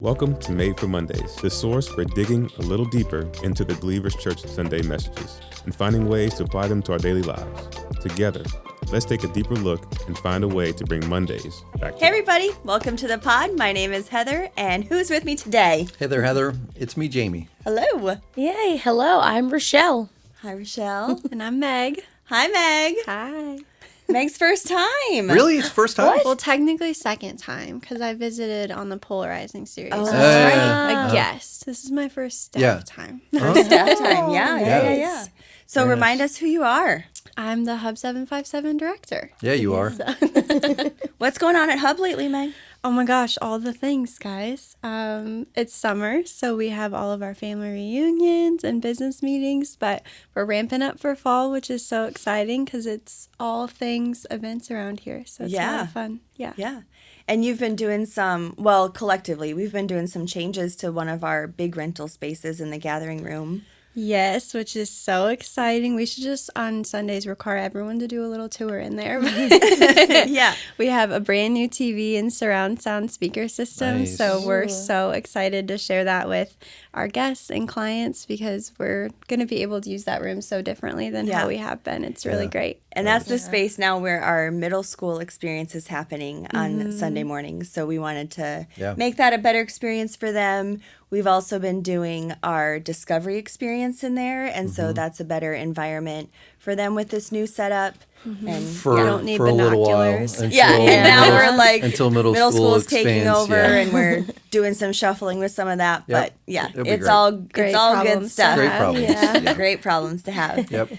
Welcome to Made for Mondays, the source for digging a little deeper into the Believers Church Sunday messages and finding ways to apply them to our daily lives. Together, let's take a deeper look and find a way to bring Mondays back to Hey everybody, welcome to the pod. My name is Heather, and who's with me today? Hey there, Heather. It's me, Jamie. Hello. Yay, hello, I'm Rochelle. Hi, Rochelle. And I'm Meg. Hi, Meg. Hi. Meg's first time. Really? It's first time? Well, technically second time because I visited on the Polarizing series. Oh, So that's I'm a guest. This is my first staff time. Staff time. Yeah. Yes. So Very remind nice. us who you are. I'm the Hub 757 director. Yeah, you are. What's going on at Hub lately, Meg? Oh my gosh, all the things, guys. It's summer, so we have all of our family reunions and business meetings, but we're ramping up for fall, which is so exciting because it's all things events around here. So it's a lot of fun. Yeah. Yeah. And you've been doing collectively, we've been doing some changes to one of our big rental spaces in the gathering room. Yes, which is so exciting. We should just on Sundays require everyone to do a little tour in there. Yeah. We have a brand new TV and surround sound speaker system. Nice. So we're so excited to share that with our guests and clients because we're going to be able to use that room so differently than how we have been. It's really great. And that's the space now where our middle school experience is happening on Sunday mornings. So we wanted to make that a better experience for them. We've also been doing our discovery experience in there. And so that's a better environment for them with this new setup. And For, You don't need for a little while. binoculars. Until and now middle- we're like until middle school is expands, taking over yeah. and we're doing some shuffling with some of that. But It'll be it's great. all Great it's all good problems to stuff. Great have. problems. Yeah. Yeah. Great problems to have. Yep.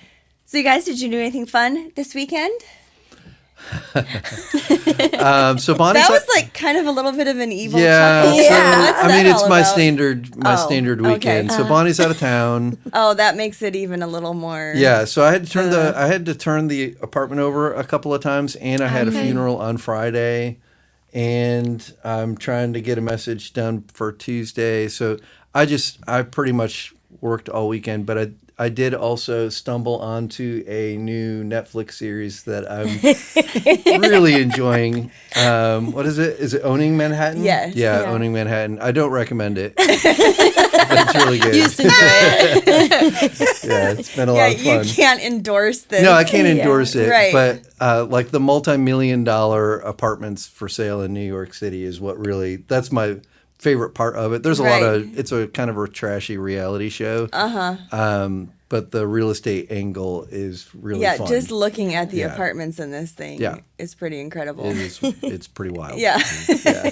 So you guys, did you do anything fun this weekend? So Bonnie's That was like kind of a little bit of an evil yeah. chuckle. So, What's I mean, that it's all my about? standard okay. weekend. So Bonnie's out of town. Oh, that makes it even a little more. Yeah, so I had to turn the apartment over a couple of times, and I had a funeral on Friday, and I'm trying to get a message done for Tuesday. So I pretty much worked all weekend, but I did also stumble onto a new Netflix series that I'm really enjoying. What is it? Is it Owning Manhattan? Yes. Yeah, Yeah. Owning Manhattan. I don't recommend it. But it's really good. Used to do it. Yeah, it's been a Yeah, lot of fun. you can't endorse this. No, I can't endorse it. Right. But like the multi-million-dollar apartments for sale in New York City is what really, that's my favorite part of it. There's a lot of, it's a kind of a trashy reality show. But the real estate angle is really fun. just looking at the Yeah. apartments in this thing is pretty incredible. It's pretty wild. Yeah. Yeah.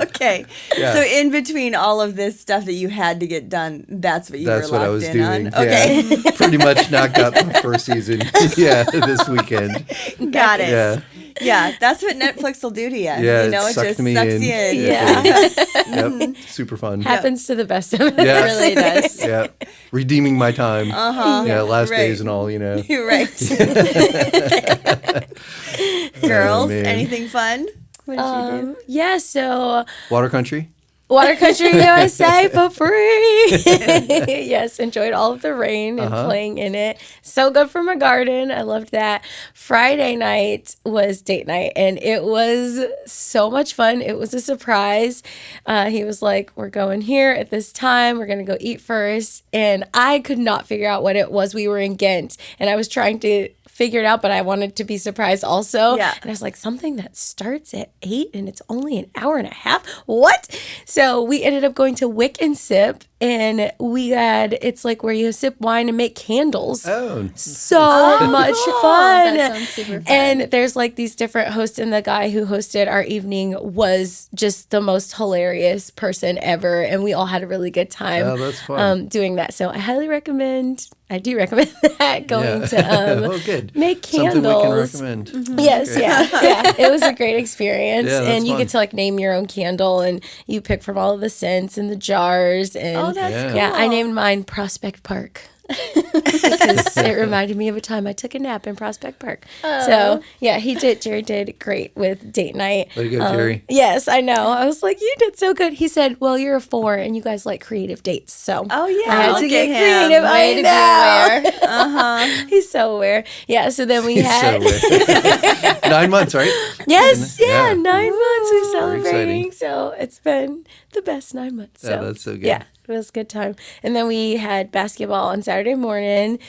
Okay. Yeah. So in between all of this stuff that you had to get done, that's what you That's were what I locked was in doing. on. Okay. Yeah. Pretty much knocked out the first season. This weekend. Got it. Yeah. Yeah, that's what Netflix will do to you. Yeah, You know, it it sucked just me sucks in. you in. Yeah. Yep. Super fun. Happens to the best of us. Yeah. It really does. Yeah. Redeeming my time. Yeah, last Right. days and all, you know. You're right. Girls, man. anything fun? What did you do? Yeah, so Water Country? Water Country USA for free. Yes, enjoyed all of the rain and playing in it. So good for my garden. I loved that. Friday night was date night, and it was so much fun. It was a surprise. He was like, we're going here at this time. We're going to go eat first. And I could not figure out what it was. We were in Ghent, and I was trying to figure it out, but I wanted to be surprised also. Yeah. And I was like, something that starts at 8 and it's only an hour and a half? What? So we ended up going to Wick and Sip, and it's like where you sip wine and make candles. Oh. So much fun. That sounds super fun. And there's like these different hosts, and the guy who hosted our evening was just the most hilarious person ever, and we all had a really good time Oh, that's fun. doing that. So I do recommend that, going to Oh, good. make candles. Something we can recommend. Yes, yeah. It was a great experience. Yeah, that's and you fun. get to like name your own candle, and you pick from all of the scents and the jars. And Oh, that's Yeah. cool. yeah, I named mine Prospect Park. because it reminded me of a time I took a nap in Prospect Park. So, yeah, Jerry did great with date night. Way to go, Jerry. Yes, I know. I was like, you did so good. He said, well, you're a 4 and you guys like creative dates. So, Oh yeah, I had look to get at creative. him. I Way to be know. aware. He's so aware. Yeah, so then we He's had... so weird. 9 months, right? Yes, yeah, Yeah. 9 months we're celebrating. exciting. So it's been the best 9 months. Yeah, that's so good. Yeah, it was a good time. And then we had basketball on Saturday morning,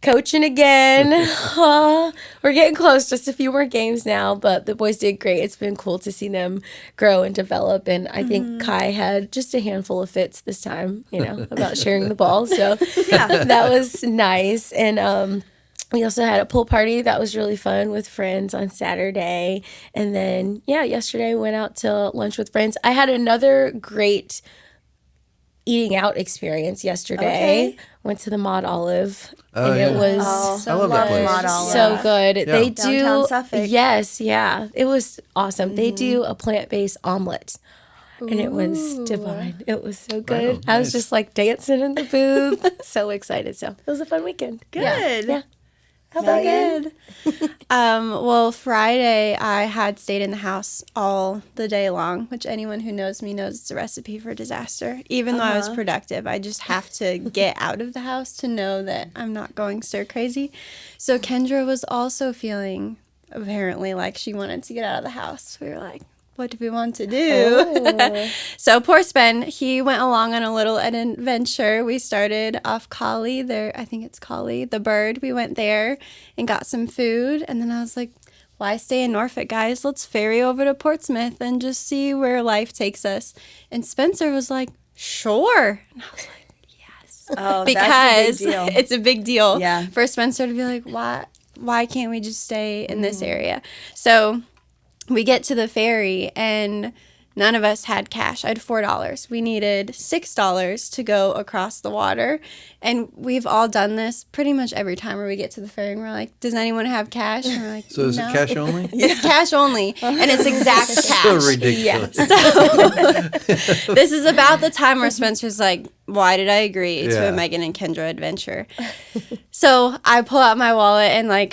coaching again. We're getting close, just a few more games now, but the boys did great. It's been cool to see them grow and develop. And I think Kai had just a handful of fits this time, about sharing the ball. So that was nice. And we also had a pool party that was really fun with friends on Saturday. And then, yesterday went out to lunch with friends. I had another great eating out experience yesterday. Okay. Went to the Maud Olive. Oh, and yeah. it was I love that place. Maud Olive. so good. Yeah. They Downtown do, Suffolk. yes, yeah. It was awesome. They do a plant-based omelet. And it was divine. It was so good. Wow, I was nice. just like dancing in the booth. So excited. So it was a fun weekend. Good. Yeah. How about you? Well, Friday I had stayed in the house all the day long, which anyone who knows me knows it's a recipe for disaster. Even though I was productive, I just have to get out of the house to know that I'm not going stir crazy. So Kendra was also feeling apparently like she wanted to get out of the house. We were like, what do we want to do? So poor Spen, he went along on a little adventure. We started off Collie, I think it's Collie, the bird. We went there and got some food. And then I was like, why stay in Norfolk, guys? Let's ferry over to Portsmouth and just see where life takes us. And Spencer was like, sure. And I was like, Oh, because that's a big deal. it's a big deal Yeah. for Spencer to be like, why can't we just stay in this area? So we get to the ferry and none of us had cash. I had $4. We needed $6 to go across the water. And we've all done this pretty much every time where we get to the ferry and we're like, does anyone have cash? And we're like, So is no. it cash only? It's cash only. And it's exact cash. So ridiculous. So this is about the time where Spencer's like, why did I agree to Yeah. a Megan and Kendra adventure? So I pull out my wallet and I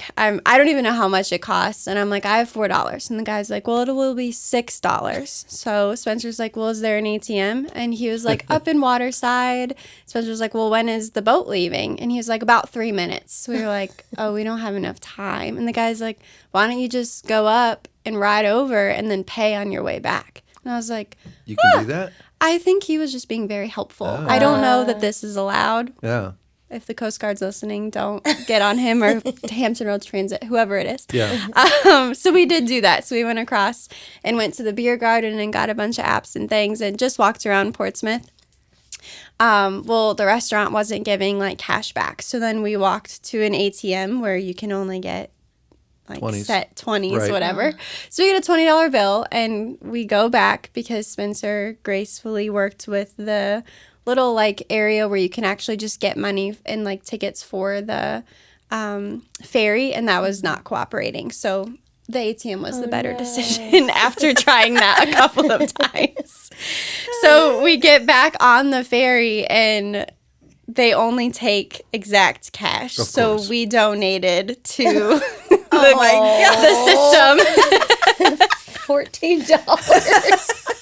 don't even know how much it costs. And I'm like, I have $4. And the guy's like, well, it will be $6. So Spencer's like, well, is there an ATM? And he was like, up in Waterside. Spencer's like, well, when is the boat leaving? And he was like, about 3 minutes. We were like, oh, we don't have enough time. And the guy's like, why don't you just go up and ride over and then pay on your way back? And I was like, You can do that? I think he was just being very helpful. I don't know that this is allowed. Yeah. If the Coast Guard's listening, don't get on him or Hampton Roads Transit, whoever it is. Yeah. So we did do that. So we went across and went to the beer garden and got a bunch of apps and things and just walked around Portsmouth. Well, the restaurant wasn't giving cash back. So then we walked to an ATM where you can only get 20s. set 20s, Right. whatever. So we get a $20 bill and we go back because Spencer gracefully worked with the little area where you can actually just get money and tickets for the ferry, and that was not cooperating. So the ATM was the better decision after trying that a couple of times. So we get back on the ferry and they only take exact cash. Of So course. we donated to Oh the system. $14.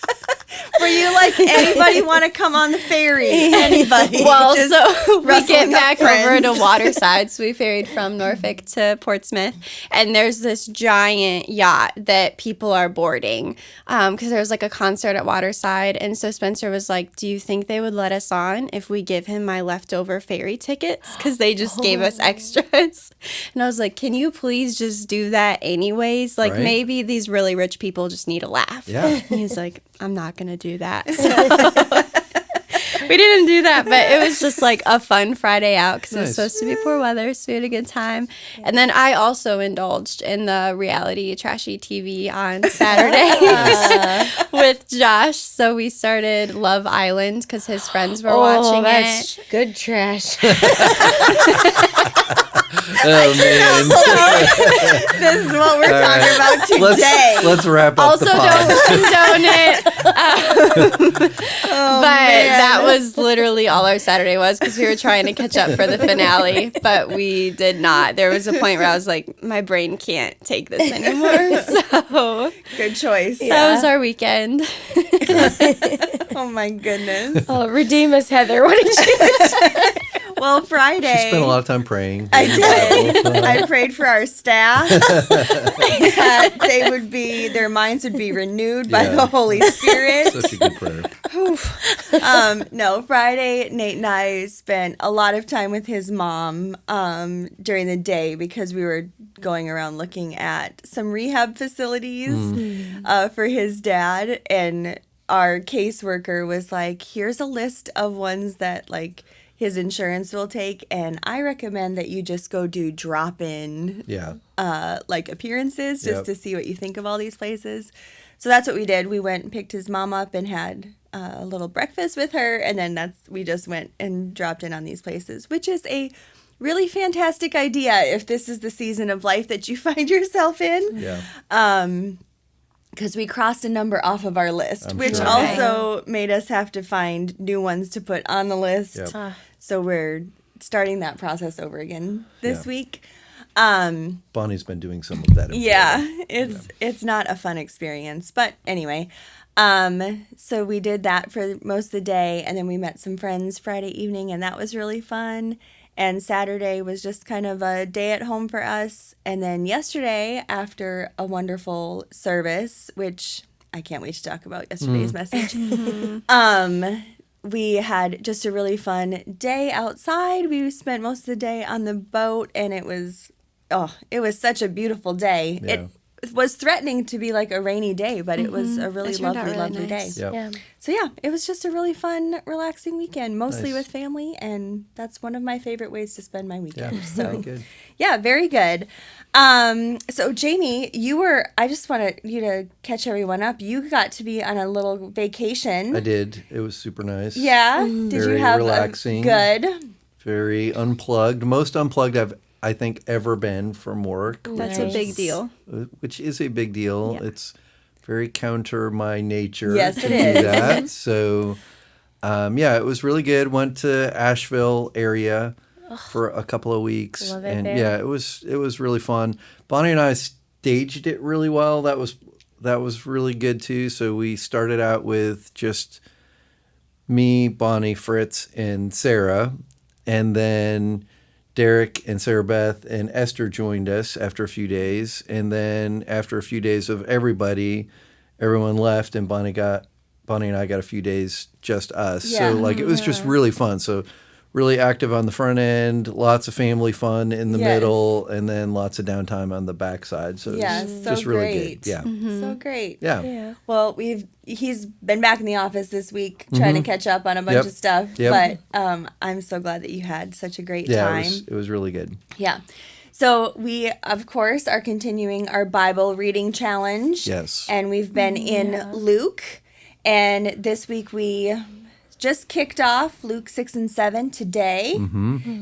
Were you like, anybody want to come on the ferry? Anybody? Well, Just so we wrestling get up back over friends. to Waterside. So we ferried from Norfolk to Portsmouth, and there's this giant yacht that people are boarding because there was a concert at Waterside, and so Spencer was like, "Do you think they would let us on if we give him my leftover ferry tickets? Because they just gave us extras." And I was like, "Can you please just do that anyways? Right. Maybe these really rich people just need a laugh." Yeah. And he's like, "I'm not gonna do that." So we didn't do that, but it was just a fun Friday out because it was Nice. supposed to be poor weather, so we had a good time. And then I also indulged in the reality trashy TV on Saturday with Josh. So we started Love Island because his friends were watching it. Good trash. Oh man. This is what we're talking about today. Let's wrap up Also, the pod. don't condone it. That was literally all our Saturday was because we were trying to catch up for the finale, but we did not. There was a point where I was like, my brain can't take this anymore. So Good choice. that was our weekend. Oh my goodness. Oh, redeem us, Heather. What did you Well, Friday. She spent a lot of time praying. I did. I prayed for our staff that their minds would be renewed by the Holy Spirit. Such a good prayer. No, Friday, Nate and I spent a lot of time with his mom during the day because we were going around looking at some rehab facilities for his dad. And our caseworker was like, here's a list of ones that like his insurance will take. And I recommend that you just go do drop-in like appearances just to see what you think of all these places. So that's what we did. We went and picked his mom up and had a little breakfast with her, and then we just went and dropped in on these places, which is a really fantastic idea if this is the season of life that you find yourself in. Yeah. Because we crossed a number off of our list, which sure. also made us have to find new ones to put on the list. Yep. So we're starting that process over again this week. Bonnie's been doing some of that. It's not a fun experience, but anyway, so we did that for most of the day, and then we met some friends Friday evening, and that was really fun. And Saturday was just kind of a day at home for us. And then yesterday, after a wonderful service, which I can't wait to talk about yesterday's message, we had just a really fun day outside. We spent most of the day on the boat, and it was such a beautiful day. Yeah. It was threatening to be like a rainy day, but it was a really It turned out lovely, really lovely nice. day. Yep. Yeah. So yeah, it was just a really fun, relaxing weekend, mostly Nice. with family, and that's one of my favorite ways to spend my weekend. Yeah. So Very good. yeah, very good. So Jamie, I just wanted you to catch everyone up. You got to be on a little vacation. I did. It was super nice. Yeah. Did you Very have relaxing. good? Very unplugged. Most unplugged I think ever been from work. That's Nice. a big deal. Which is a big deal. Yeah. It's very counter my nature Yes, to it do is. that. So, it was really good. Went to Asheville area for a couple of weeks, Love it and there. it was really fun. Bonnie and I staged it really well. That was really good too. So we started out with just me, Bonnie, Fritz, and Sarah, and then Derek and Sarah Beth and Esther joined us after a few days. And then after a few days of everyone left, and Bonnie and I got a few days just us. Yeah. So it was just really fun. So really active on the front end, lots of family fun in the Yes. middle, and then lots of downtime on the backside. So Yeah, it's so just really great. good. Yeah. So great. Yeah. Yeah. Well, he's been back in the office this week trying to catch up on a bunch Yep. of stuff. Yep. But I'm so glad that you had such a great Yeah, time. it was really good. Yeah. So we, of course, are continuing our Bible reading challenge. Yes. And we've been in Luke. And this week we just kicked off Luke 6 and 7 today.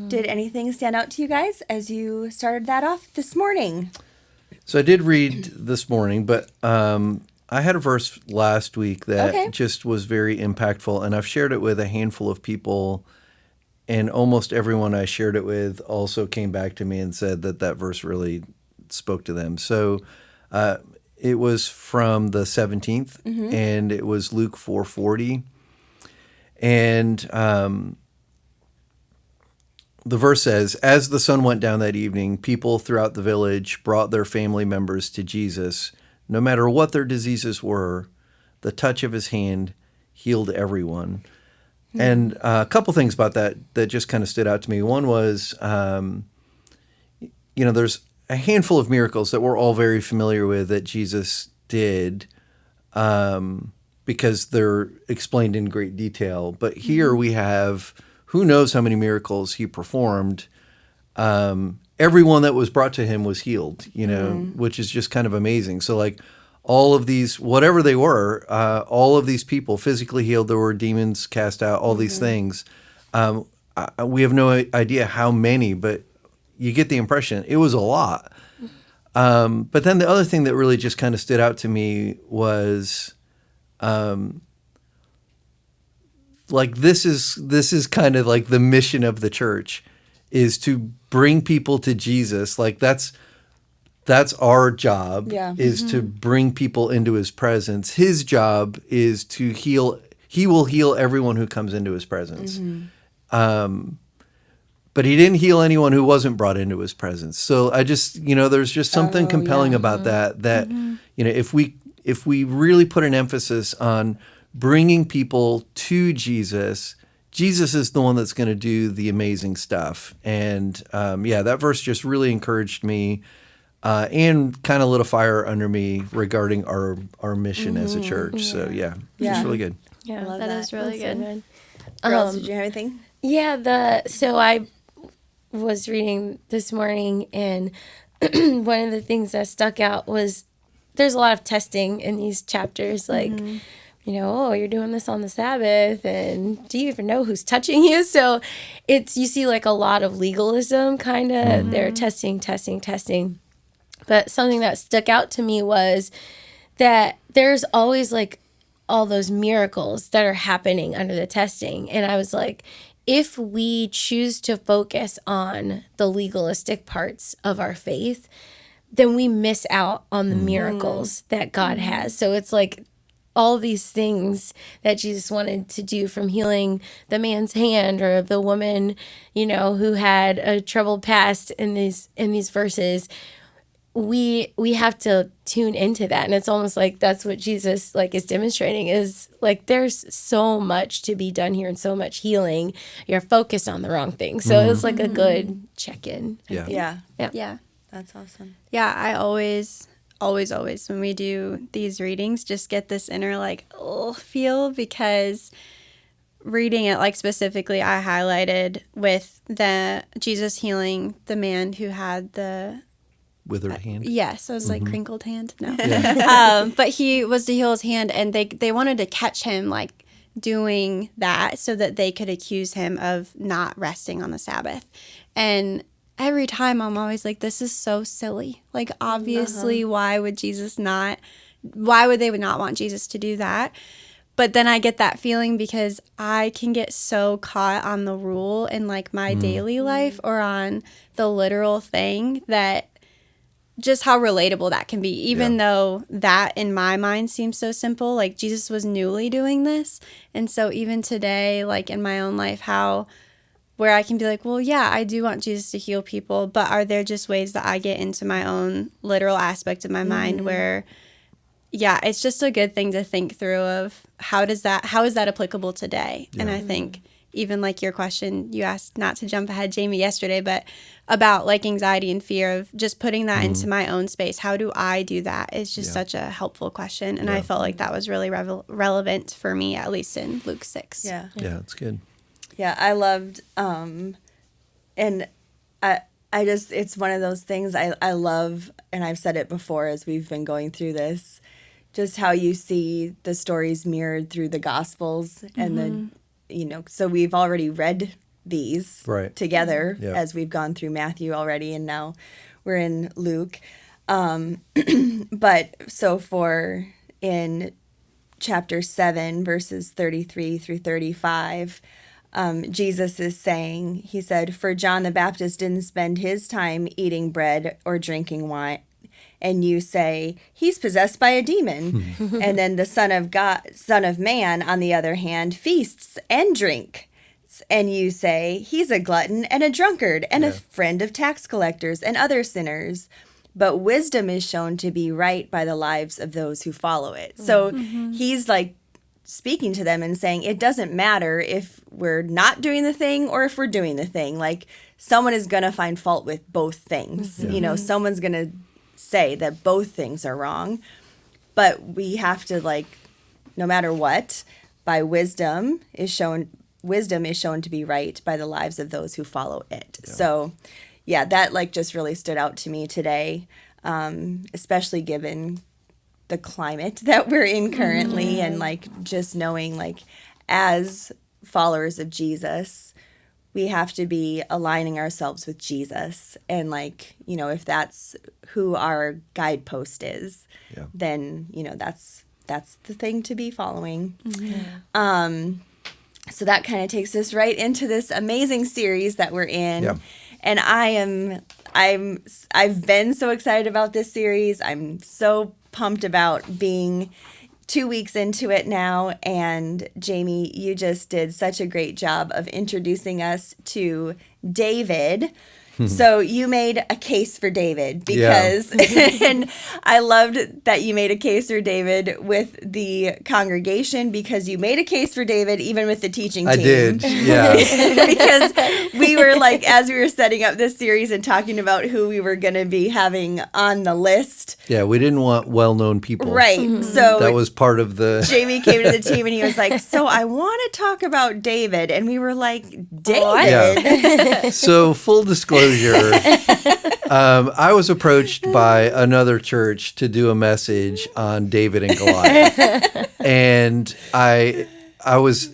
Did anything stand out to you guys as you started that off this morning? So I did read this morning, but I had a verse last week that Okay. just was very impactful, and I've shared it with a handful of people, and almost everyone I shared it with also came back to me and said that verse really spoke to them. So it was from the 17th, and it was Luke 4:40. And the verse says, "As the sun went down that evening, people throughout the village brought their family members to Jesus. No matter what their diseases were, the touch of his hand healed everyone." And a couple things about that just kind of stood out to me. One was, there's a handful of miracles that we're all very familiar with that Jesus did, because they're explained in great detail. But here we have, who knows how many miracles he performed. Everyone that was brought to him was healed, which is just kind of amazing. So all of these, whatever they were, all of these people physically healed, there were demons cast out, all these things. We have no idea how many, but you get the impression it was a lot. But then the other thing that really just kind of stood out to me was, like this is kind of like the mission of the church, is to bring people to Jesus. Like that's our job, is to bring people into his presence. His job is to heal. He will heal everyone who comes into his presence. But he didn't heal anyone who wasn't brought into his presence. So I just, there's just something compelling about that, if we really put an emphasis on bringing people to Jesus, Jesus is the one that's going to do the amazing stuff. And that verse just really encouraged me and kind of lit a fire under me regarding our mission as a church. So it's really good. Yeah, I love that is really good. Girls, did you have anything? Yeah, so I was reading this morning, and one of the things that stuck out was there's a lot of testing in these chapters, like, you're doing this on the Sabbath, and do you even know who's touching you? So you see like a lot of legalism kind of, they're testing. But something that stuck out to me was that there's always like all those miracles that are happening under the testing. And I was like, if we choose to focus on the legalistic parts of our faith, then we miss out on the miracles that God has. So it's like all these things that Jesus wanted to do, from healing the man's hand or the woman, who had a troubled past in these verses. We have to tune into that. And it's almost like that's what Jesus is demonstrating, is like there's so much to be done here and so much healing. You're focused on the wrong thing. So it was like a good check-in. Yeah. That's awesome. Yeah, I always when we do these readings just get this inner feel, because reading it specifically I highlighted with the Jesus healing the man who had the withered hand. Yes, it was crinkled hand. No, but he was to heal his hand, and they wanted to catch him doing that so that they could accuse him of not resting on the Sabbath. And every time I'm always like, this is so silly. Obviously, why would they not want Jesus to do that? But then I get that feeling because I can get so caught on the rule in my daily life or on the literal thing, that just how relatable that can be, even though that in my mind seems so simple. Jesus was newly doing this. And so even today, in my own life, where I can be well, yeah, I do want Jesus to heal people, but are there just ways that I get into my own literal aspect of my mind where, it's just a good thing to think through of how is that applicable today? And I think even your question, you asked, not to jump ahead, Jamie, yesterday, but about anxiety and fear of just putting that into my own space. How do I do that? Is just such a helpful question. And I felt like that was really relevant for me, at least in Luke 6. Yeah, it's good. Yeah, I loved, and I just, it's one of those things I love, and I've said it before as we've been going through this, just how you see the stories mirrored through the Gospels and so we've already read these together as we've gone through Matthew already, and now we're in Luke. But so in chapter 7, verses 33 through 35, Jesus is saying, he said, "For John the Baptist didn't spend his time eating bread or drinking wine, and you say, he's possessed by a demon. And then the Son of Man, on the other hand, feasts and drinks. And you say, he's a glutton and a drunkard and a friend of tax collectors and other sinners. But wisdom is shown to be right by the lives of those who follow it." So he's speaking to them and saying, it doesn't matter if we're not doing the thing or if we're doing the thing. Someone is going to find fault with both things. Someone's going to say that both things are wrong, but we have to no matter what, by wisdom is shown to be right by the lives of those who follow it. So that just really stood out to me today, especially given the climate that we're in currently, and just knowing as followers of Jesus, we have to be aligning ourselves with Jesus. And like, if that's who our guidepost is, then, that's the thing to be following. So that kind of takes us right into this amazing series that we're in. Yeah. And I've been so excited about this series. I'm so pumped about being 2 weeks into it now. And Jamie, you just did such a great job of introducing us to David. So you made a case for David because, and I loved that you made a case for David with the congregation, because you made a case for David even with the teaching team. I did, yeah. Because we were like, as we were setting up this series and talking about who we were going to be having on the list. Yeah, we didn't want well-known people. Right. So that was part of the... Jamie came to the team and he was like, so I want to talk about David. And we were like, David? Yeah. So full disclosure, I was approached by another church to do a message on David and Goliath. And I was...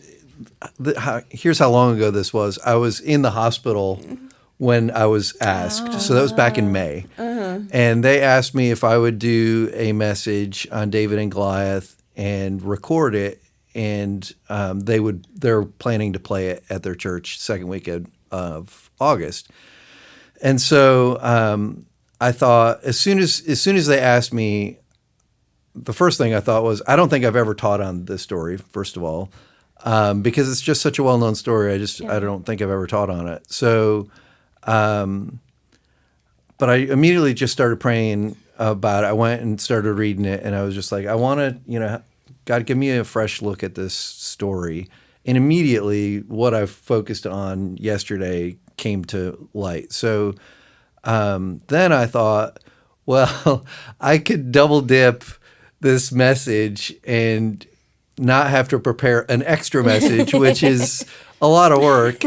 Here's how long ago this was. I was in the hospital when I was asked. So that was back in May. And they asked me if I would do a message on David and Goliath and record it. And they're planning to play it at their church second weekend of August. And so I thought, as soon as they asked me, the first thing I thought was, I don't think I've ever taught on this story, first of all. Because it's just such a well-known story. I don't think I've ever taught on it. So, but I immediately just started praying about it. I went and started reading it, and I was just like, I want to, God, give me a fresh look at this story. And immediately what I focused on yesterday came to light. So then I thought, well, I could double dip this message and not have to prepare an extra message, which is a lot of work.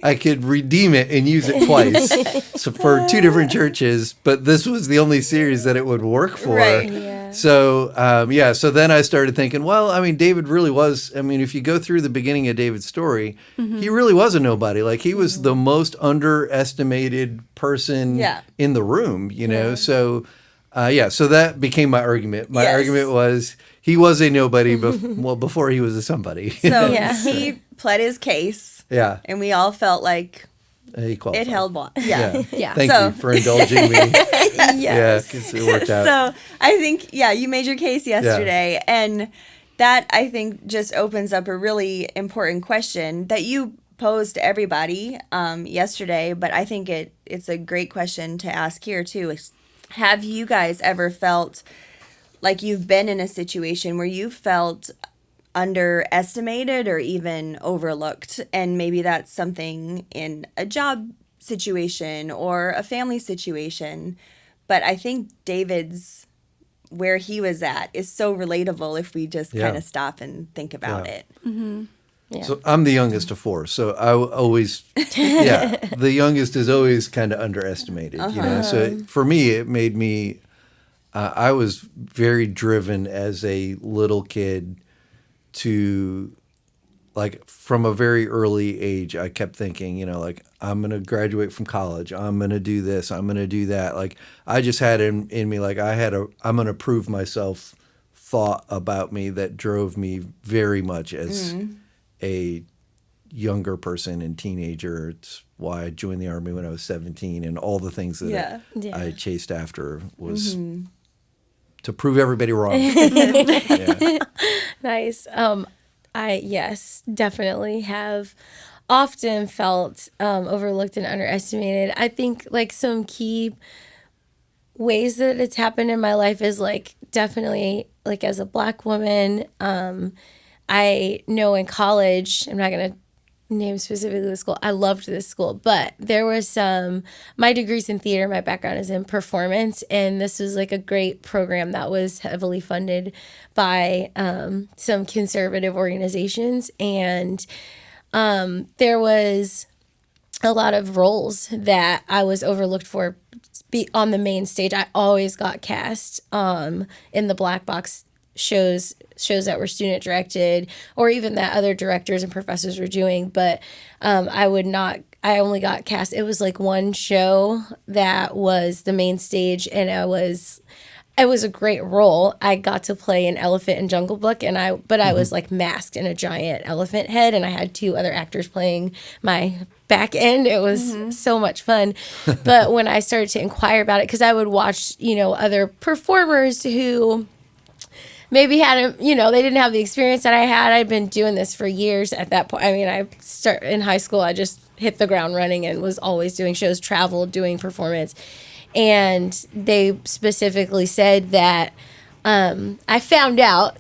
I could redeem it and use it twice, so for two different churches. But this was the only series that it would work for. Right. Yeah. So so then I started thinking, well, I mean, David really was. I mean, if you go through the beginning of David's story, he really was a nobody. Like, he was the most underestimated person in the room. So so that became my argument. My argument was, he was a nobody before he was a somebody. So he pled his case. Yeah. And we all felt like he qualified. it held water. Yeah. Thank you for indulging me. Yeah, 'cause it worked out. So I think, you made your case yesterday. And that, I think, just opens up a really important question that you posed to everybody yesterday. But I think it's a great question to ask here, too. Have you guys ever felt like you've been in a situation where you felt underestimated or even overlooked? And maybe that's something in a job situation or a family situation. But I think David's, where he was at, is so relatable if we just kind of stop and think about it. Mm-hmm. Yeah. So I'm the youngest of four. So I always, the youngest is always kind of underestimated, So for me, it made me, I was very driven as a little kid to, like, from a very early age, I kept thinking, like, I'm going to graduate from college. I'm going to do this. I'm going to do that. Like, I just had in me, like, I'm going to prove myself thought about me that drove me very much as a younger person and teenager. It's why I joined the Army when I was 17, and all the things that I chased after was to prove everybody wrong. Nice. I definitely have often felt overlooked and underestimated. I think, like, some key ways that it's happened in my life is, like, definitely, like, as a Black woman. I know in college, I'm not going to name specifically the school, I loved this school, but there was my degree's in theater, my background is in performance, and this was, like, a great program that was heavily funded by some conservative organizations, and there was a lot of roles that I was overlooked for on the main stage. I always got cast in the black box shows that were student directed, or even that other directors and professors were doing. But I only got cast. It was like one show that was the main stage, and it was a great role. I got to play an elephant in Jungle Book, but I was like masked in a giant elephant head, and I had 2 other actors playing my back end. It was so much fun. But when I started to inquire about it, because I would watch, other performers who maybe hadn't, they didn't have the experience that I had. I'd been doing this for years at that point. I mean, in high school, I just hit the ground running and was always doing shows, traveled, doing performance. And they specifically said that I found out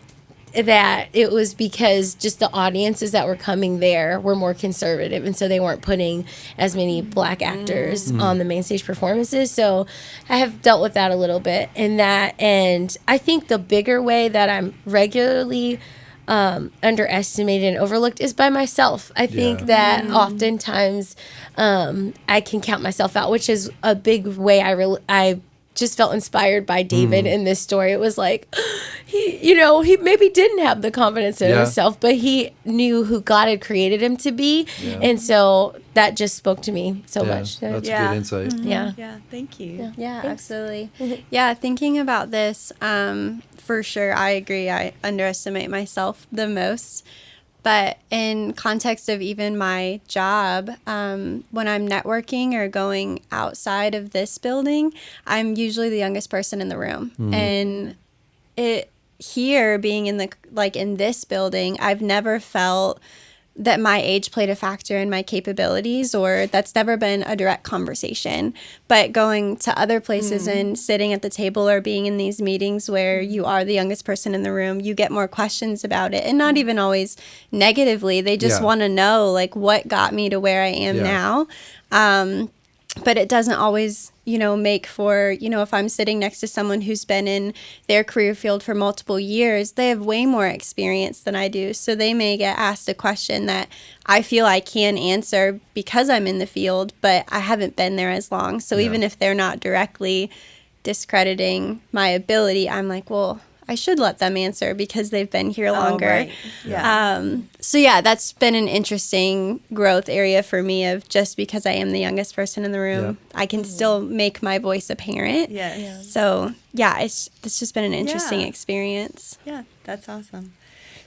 that it was because just the audiences that were coming there were more conservative, and so they weren't putting as many Black actors on the main stage performances. So I have dealt with that a little bit and I think the bigger way that I'm regularly underestimated and overlooked is by myself. I think that oftentimes I can count myself out, which is a big way I just felt inspired by David in this story. It was like, he maybe didn't have the confidence in himself, but he knew who God had created him to be. Yeah. And so that just spoke to me so much. That's a good insight. Yeah. Yeah. Thank you. Yeah, absolutely. Yeah. Thinking about this, for sure, I agree. I underestimate myself the most. But in context of even my job, when I'm networking or going outside of this building, I'm usually the youngest person in the room. And being in this building, I've never felt that my age played a factor in my capabilities, or that's never been a direct conversation. But going to other places and sitting at the table or being in these meetings where you are the youngest person in the room, you get more questions about it, and not even always negatively. They just want to know, like, what got me to where I am now. But it doesn't always, make for, if I'm sitting next to someone who's been in their career field for multiple years, they have way more experience than I do. So they may get asked a question that I feel I can answer because I'm in the field, but I haven't been there as long. So even if they're not directly discrediting my ability, I'm like, well, I should let them answer because they've been here longer. Right. Yeah. So that's been an interesting growth area for me, of just because I am the youngest person in the room, I can still make my voice apparent. Yes. So it's just been an interesting experience. Yeah, that's awesome.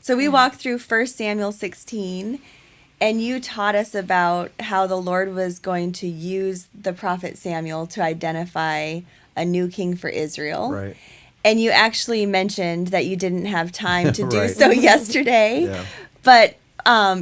So we walked through 1 Samuel 16, and you taught us about how the Lord was going to use the prophet Samuel to identify a new king for Israel. Right. And you actually mentioned that you didn't have time to do so yesterday, but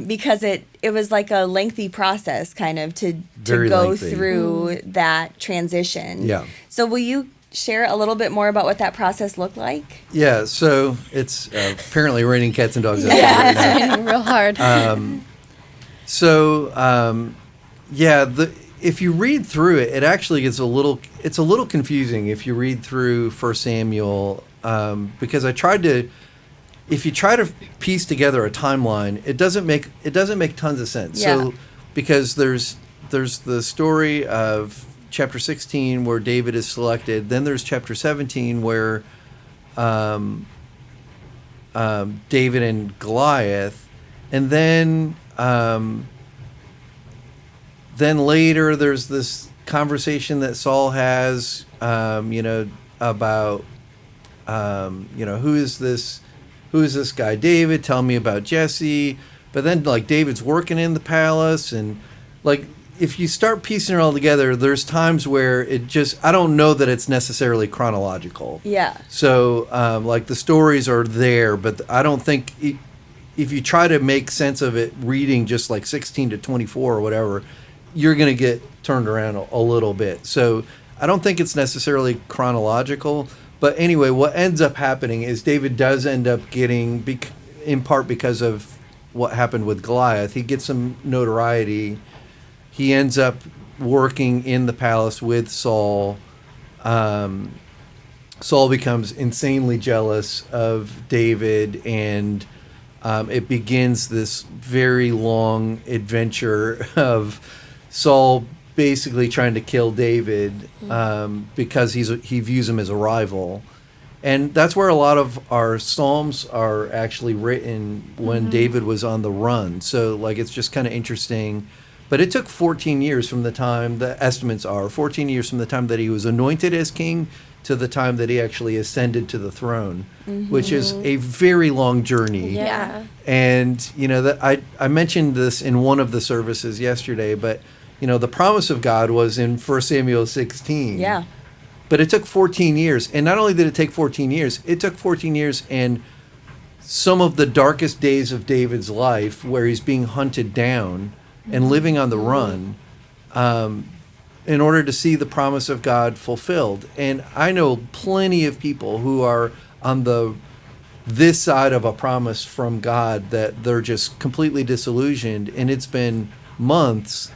because it was like a lengthy process kind of to go through that transition. Yeah. So will you share a little bit more about what that process looked like? Yeah, so it's apparently raining cats and dogs. It's raining real hard. If you read through it, it actually gets a little confusing if you read through 1 Samuel, because if you try to piece together a timeline, it doesn't make tons of sense. Yeah. So because there's the story of chapter 16 where David is selected, then there's chapter 17 where David and Goliath, and then later there's this conversation that Saul has, about, who is this guy David? Tell me about Jesse. But then, like, David's working in the palace, and, like, if you start piecing it all together, there's times where I don't know that it's necessarily chronological. Yeah. So, like, the stories are there, but I don't think if you try to make sense of it reading just like 16 to 24 or whatever, you're going to get turned around a little bit. So I don't think it's necessarily chronological. But anyway, what ends up happening is David does end up getting, in part because of what happened with Goliath, he gets some notoriety. He ends up working in the palace with Saul. Saul becomes insanely jealous of David, and it begins this very long adventure of Saul basically trying to kill David because he views him as a rival. And that's where a lot of our Psalms are actually written when David was on the run. So, like, it's just kind of interesting. But it took 14 years from the time, the estimates are 14 years from the time that he was anointed as king to the time that he actually ascended to the throne, which is a very long journey. Yeah. And, you know, that I mentioned this in one of the services yesterday, but, you know, the promise of God was in 1 Samuel 16. Yeah. But it took 14 years. And not only did it take 14 years, it took 14 years and some of the darkest days of David's life where he's being hunted down and living on the run in order to see the promise of God fulfilled. And I know plenty of people who are on this side of a promise from God that they're just completely disillusioned, and it's been months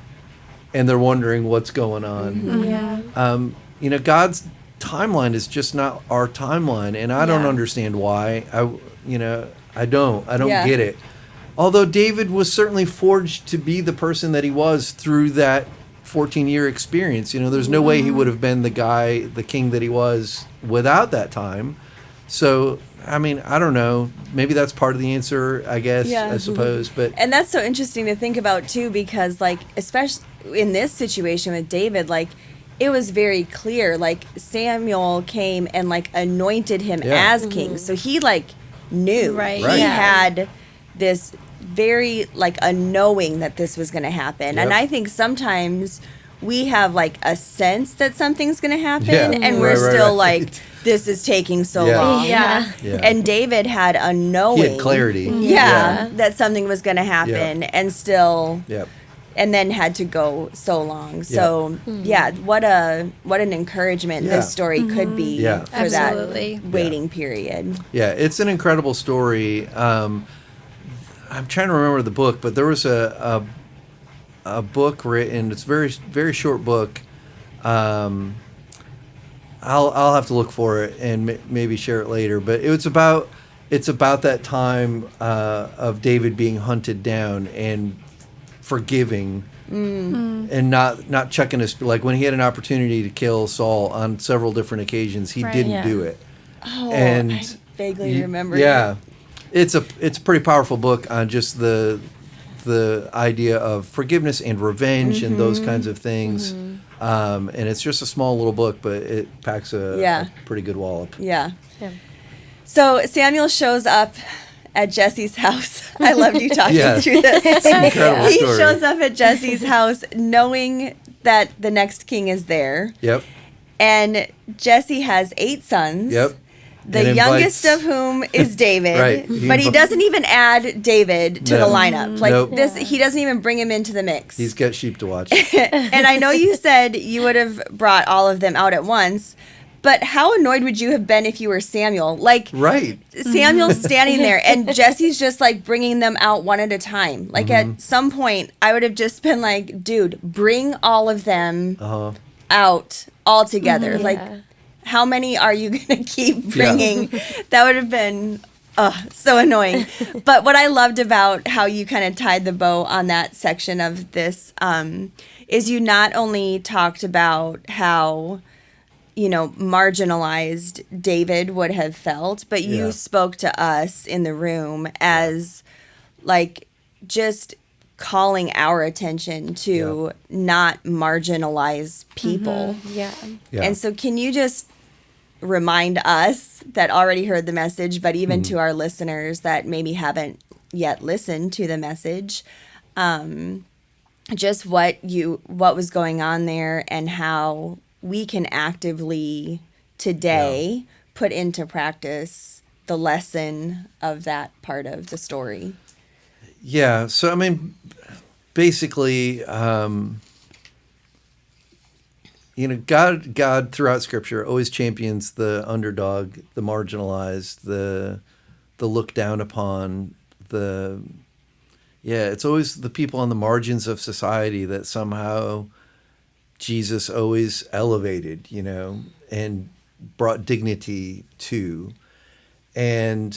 and they're wondering what's going on. Yeah. You know, God's timeline is just not our timeline, and I don't understand why. I don't get it. Although David was certainly forged to be the person that he was through that 14-year experience. You know, there's no way he would have been the king that he was without that time. So, I mean, I don't know. Maybe that's part of the answer, I guess, I suppose. But And that's so interesting to think about, too, because, like, especially in this situation with David, like, it was very clear, like, Samuel came and, like, anointed him as king. So he, like, knew. Right. He Right. had this very, like, a knowing that this was going to happen. Yep. And I think sometimes we have, like, a sense that something's going to happen, Yeah. and we're Right, still right. like, this is taking so Yeah. long. Yeah. Yeah. And David had a knowing. he had clarity. Yeah, that something was going to happen, and still, Yep. and then had to go so long. So yeah, what an encouragement Yeah. this story could be Yeah. for Absolutely. that waiting period. Yeah, it's an incredible story. I'm trying to remember the book, but there was a book written. It's a very, very short book. I'll have to look for it and maybe share it later. But it's about that time of David being hunted down and forgiving and not checking his, like when he had an opportunity to kill Saul on several different occasions, he didn't Yeah. do it. Oh, And I vaguely remember. Yeah, it's a pretty powerful book on just the idea of forgiveness and revenge and those kinds of things. And it's just a small little book, but it packs a pretty good wallop. Yeah. Yeah. So Samuel shows up at Jesse's house. I loved you talking Yeah. through this. It's an incredible He story. shows up at Jesse's house knowing that the next king is there. Yep. And Jesse has 8 sons. Yep. The And youngest invites- of whom is David. Right. But he doesn't even add David to No. the lineup. Like Nope. this, he doesn't even bring him into the mix. He's got sheep to watch. And I know you said you would have brought all of them out at once, but how annoyed would you have been if you were Samuel? Like, Right. Samuel's standing there and Jesse's just like bringing them out one at a time. Like at some point, I would have just been like, dude, bring all of them out all together. Like, how many are you going to keep bringing? That would have been so annoying. But what I loved about how you kind of tied the bow on that section of this is you not only talked about how, you know, marginalized David would have felt, but you spoke to us in the room as like just calling our attention to not marginalize people. Yeah. Yeah. And so can you just remind us that already heard the message, but even to our listeners that maybe haven't yet listened to the message, just what was going on there and how we can actively today put into practice the lesson of that part of the story. Yeah. So, I mean, basically, you know, God throughout Scripture always champions the underdog, the marginalized, the looked down upon, it's always the people on the margins of society that somehow Jesus always elevated, you know, and brought dignity to. And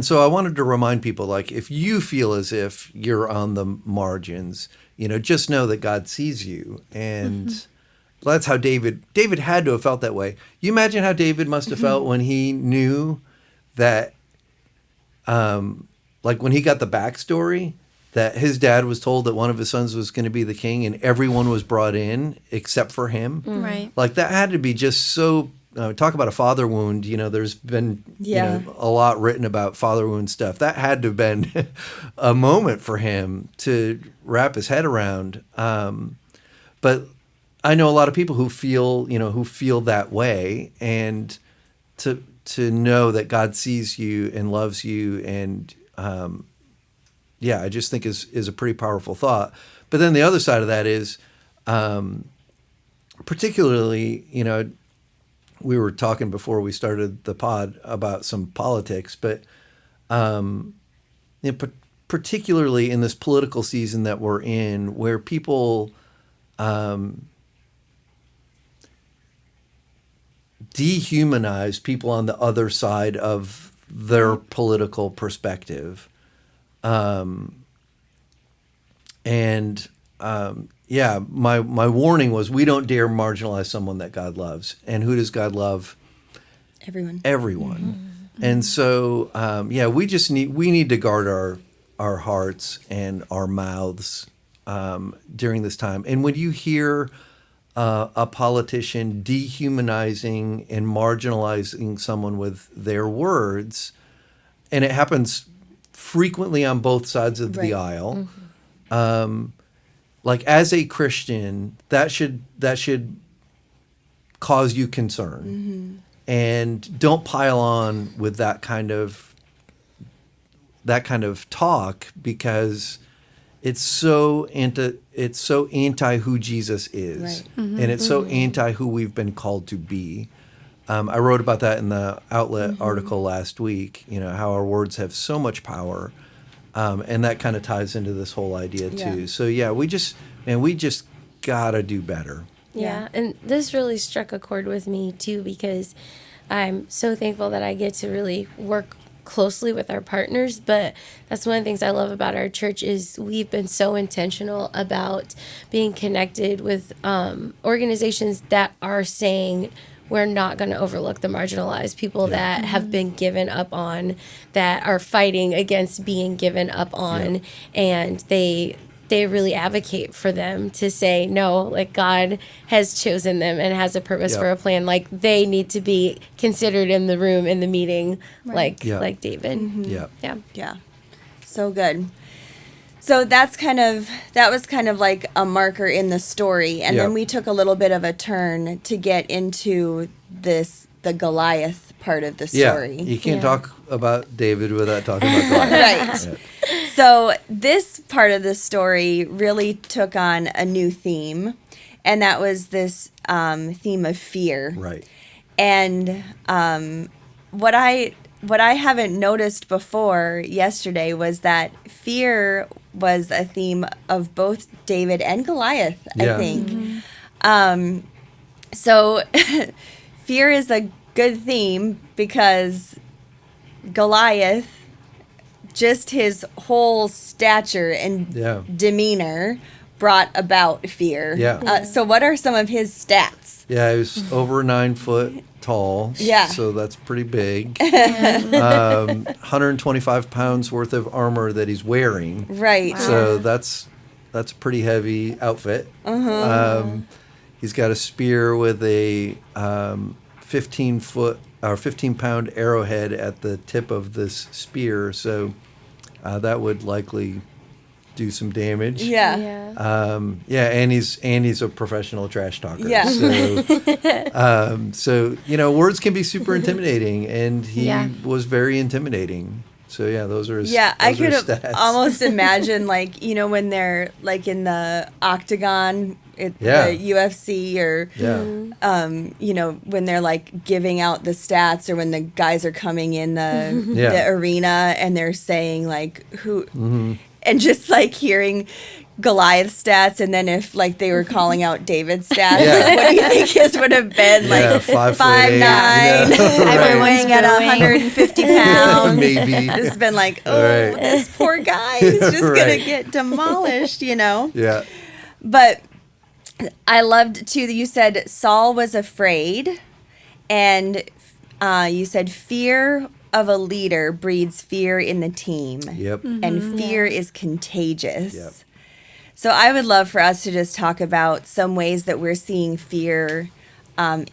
so I wanted to remind people, like, if you feel as if you're on the margins, you know, just know that God sees you. And that's how David had to have felt that way. You imagine how David must have felt when he knew that, like when he got the backstory that his dad was told that one of his sons was going to be the king, and everyone was brought in except for him. Right. Like that had to be just so. Talk about a father wound. There's been a lot written about father wound stuff. That had to have been a moment for him to wrap his head around. But I know a lot of people who feel that way, and to know that God sees you and loves you, and I just think is a pretty powerful thought. But then the other side of that is, particularly, we were talking before we started the pod about some politics, but particularly in this political season that we're in, where people dehumanize people on the other side of their political perspective. My warning was, we don't dare marginalize someone that God loves. And who does God love? Everyone. Mm-hmm. And so, we need to guard our hearts and our mouths during this time. And when you hear a politician dehumanizing and marginalizing someone with their words, and it happens frequently on both sides of the aisle, like as a Christian, that should cause you concern, and don't pile on with that kind of talk, because it's so anti who Jesus is, right. And it's so anti who we've been called to be. I wrote about that in the Outlet article last week. How our words have so much power. And that kind of ties into this whole idea too. So we just gotta do better. Yeah, and this really struck a chord with me too, because I'm so thankful that I get to really work closely with our partners. But that's one of the things I love about our church is we've been so intentional about being connected with organizations that are saying, we're not going to overlook the marginalized people that have been given up on, that are fighting against being given up on, and they really advocate for them to say, no, like God has chosen them and has a purpose for a plan. Like they need to be considered in the room, in the meeting, like David. Yeah. So good. So that was kind of like a marker in the story. And then we took a little bit of a turn to get into the Goliath part of the story. Yeah, you can't talk about David without talking about Goliath. Right. Yeah. So this part of the story really took on a new theme, and that was this theme of fear. Right. And what I haven't noticed before yesterday was that fear was a theme of both David and Goliath, I think. So fear is a good theme because Goliath, just his whole stature and demeanor brought about fear. Yeah. So what are some of his stats? Yeah, he was over 9 foot tall. Yeah. So that's pretty big. 125 pounds worth of armor that he's wearing. Right. Wow. So that's a pretty heavy outfit. He's got a spear with a 15-pound arrowhead at the tip of this spear. So that would likely do some damage. Yeah. And he's a professional trash talker. Yeah. So words can be super intimidating, and he was very intimidating. So those are his. Yeah, I could stats. almost imagine when they're like in the octagon at the UFC, or when they're like giving out the stats, or when the guys are coming in the arena and they're saying like who. And just like hearing Goliath's stats, and then if like they were calling out David's stats, like, what do you think his would have been? Like 5'9", I'm weighing at 150 pounds. Maybe It's been like, this poor guy is just gonna get demolished, Yeah. But I loved too that you said Saul was afraid, and you said fear of a leader breeds fear in the team. Yep. And fear is contagious. Yep. So I would love for us to just talk about some ways that we're seeing fear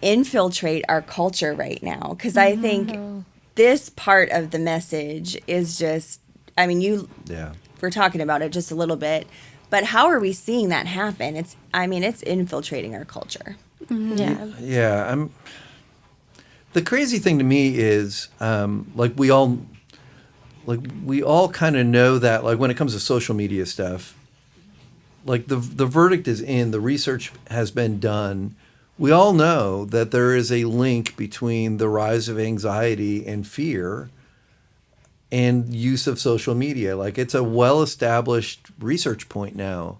infiltrate our culture right now. Because I think this part of the message is just, I mean, we're talking about it just a little bit, but how are we seeing that happen? It's infiltrating our culture. Yeah. Yeah. The crazy thing to me is, we all kind of know that, like, when it comes to social media stuff, like the verdict is in, the research has been done. We all know that there is a link between the rise of anxiety and fear and use of social media. Like, it's a well-established research point now.